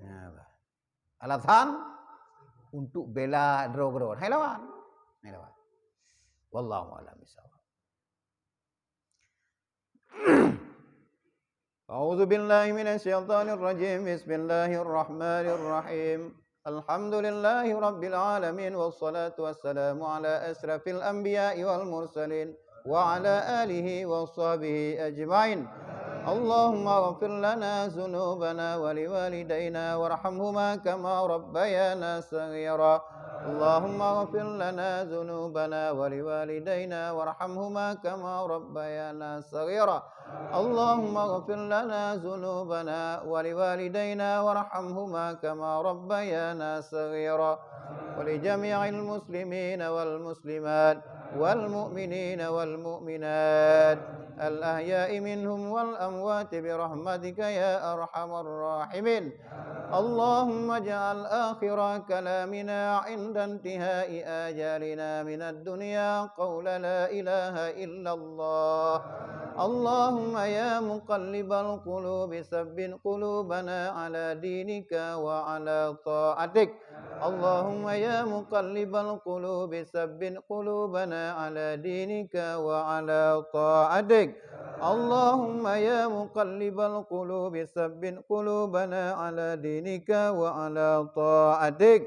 Ya, alasan untuk bela drogro. Hai lawan. Hai lawan. Wallahu a'lam bishawab. A'udzu billahi minasyaitonir rajim. Bismillahirrahmanirrahim. Alhamdulillahi rabbil alamin wassalatu wassalamu ala asrafil anbiya'i wal mursalin wa ala alihi washabihi ajmain. Allahumma ighfir lana dzunubana wa liwalidayna warhamhuma kama rabbayana shaghira. Allahumma ighfir lana dzunubana wa liwalidayna warhamhuma kama rabbayana shaghira. Allahumma ighfir lana dzunubana wa liwalidayna warhamhuma kama rabbayana shaghira. Wa li jami'il muslimina wal muslimat wal mu'minina wal mu'minat الأحياء منهم والأموات برحمتك يا أرحم الراحمين. اللهم اجعل آخر كلامنا عند انتهاء آجالنا من الدنيا قول لا إله إلا الله. اللهم يا مقلب القلوب ثبت قلوبنا على دينك وعلى طاعتك. اللهم يا مقلب القلوب ثبت قلوبنا على دينك وعلى طاعتك. اللهم يا مقلب القلوب ثبت قلوبنا على دينك وعلى طاعتك.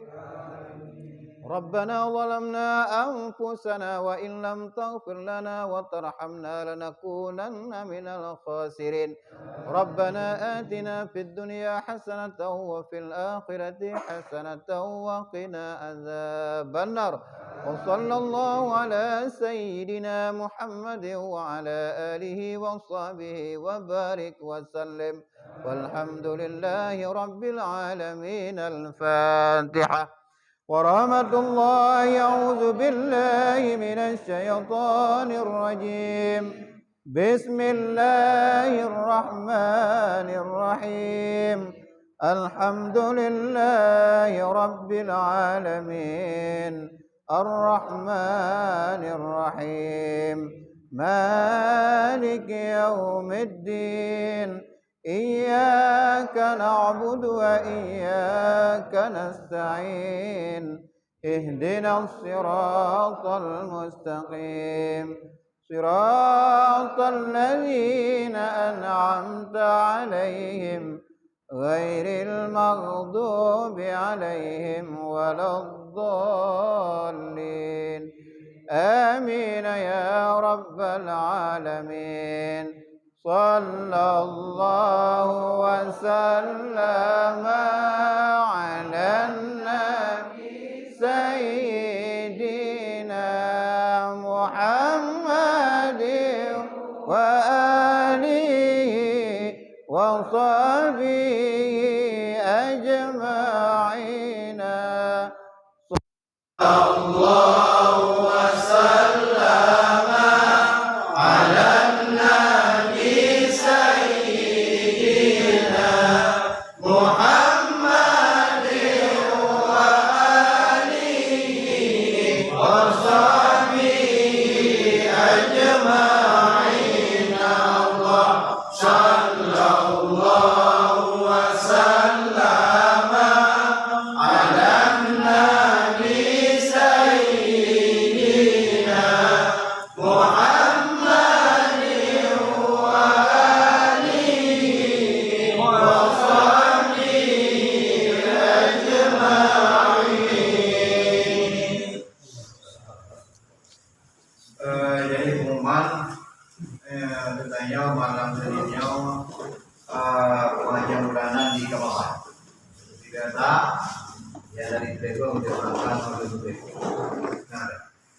ربنا ظلمنا أنفسنا وإن لم تغفر لنا وترحمنا لنكونن من الخاسرين. ربنا آتنا في الدنيا حسنة وفي الآخرة حسنة وقنا عذاب النار. وصلى الله على سيدنا محمد وعلى آله وصحبه وبارك وسلم والحمد لله رب العالمين. الفاتحة. ورحمة الله. أعوذ بالله من الشيطان الرجيم. بسم الله الرحمن الرحيم. الحمد لله رب العالمين. الرحمن الرحيم. مالك يوم الدين. إياك نعبد وإياك نستعين. اهدنا الصراط المستقيم. صراط الذين أنعمت عليهم غير المغضوب عليهم ولا الضالين. آمين يا رب العالمين صلى الله وسلم على النبي سيدنا محمد وآله وصحبه أجمعين الله وسلم على النبي سيدنا محمد وآله وصحبه أجمعين الله صلى الله وسلم على النبي سيدنا محمد وآله وصحبه أجمعين. Jadi pengumuman katanya malam tadinya pengajian bulanan di Kapapan. Tidak tak ya dari Bego menjelaskan oleh Bego. Nah,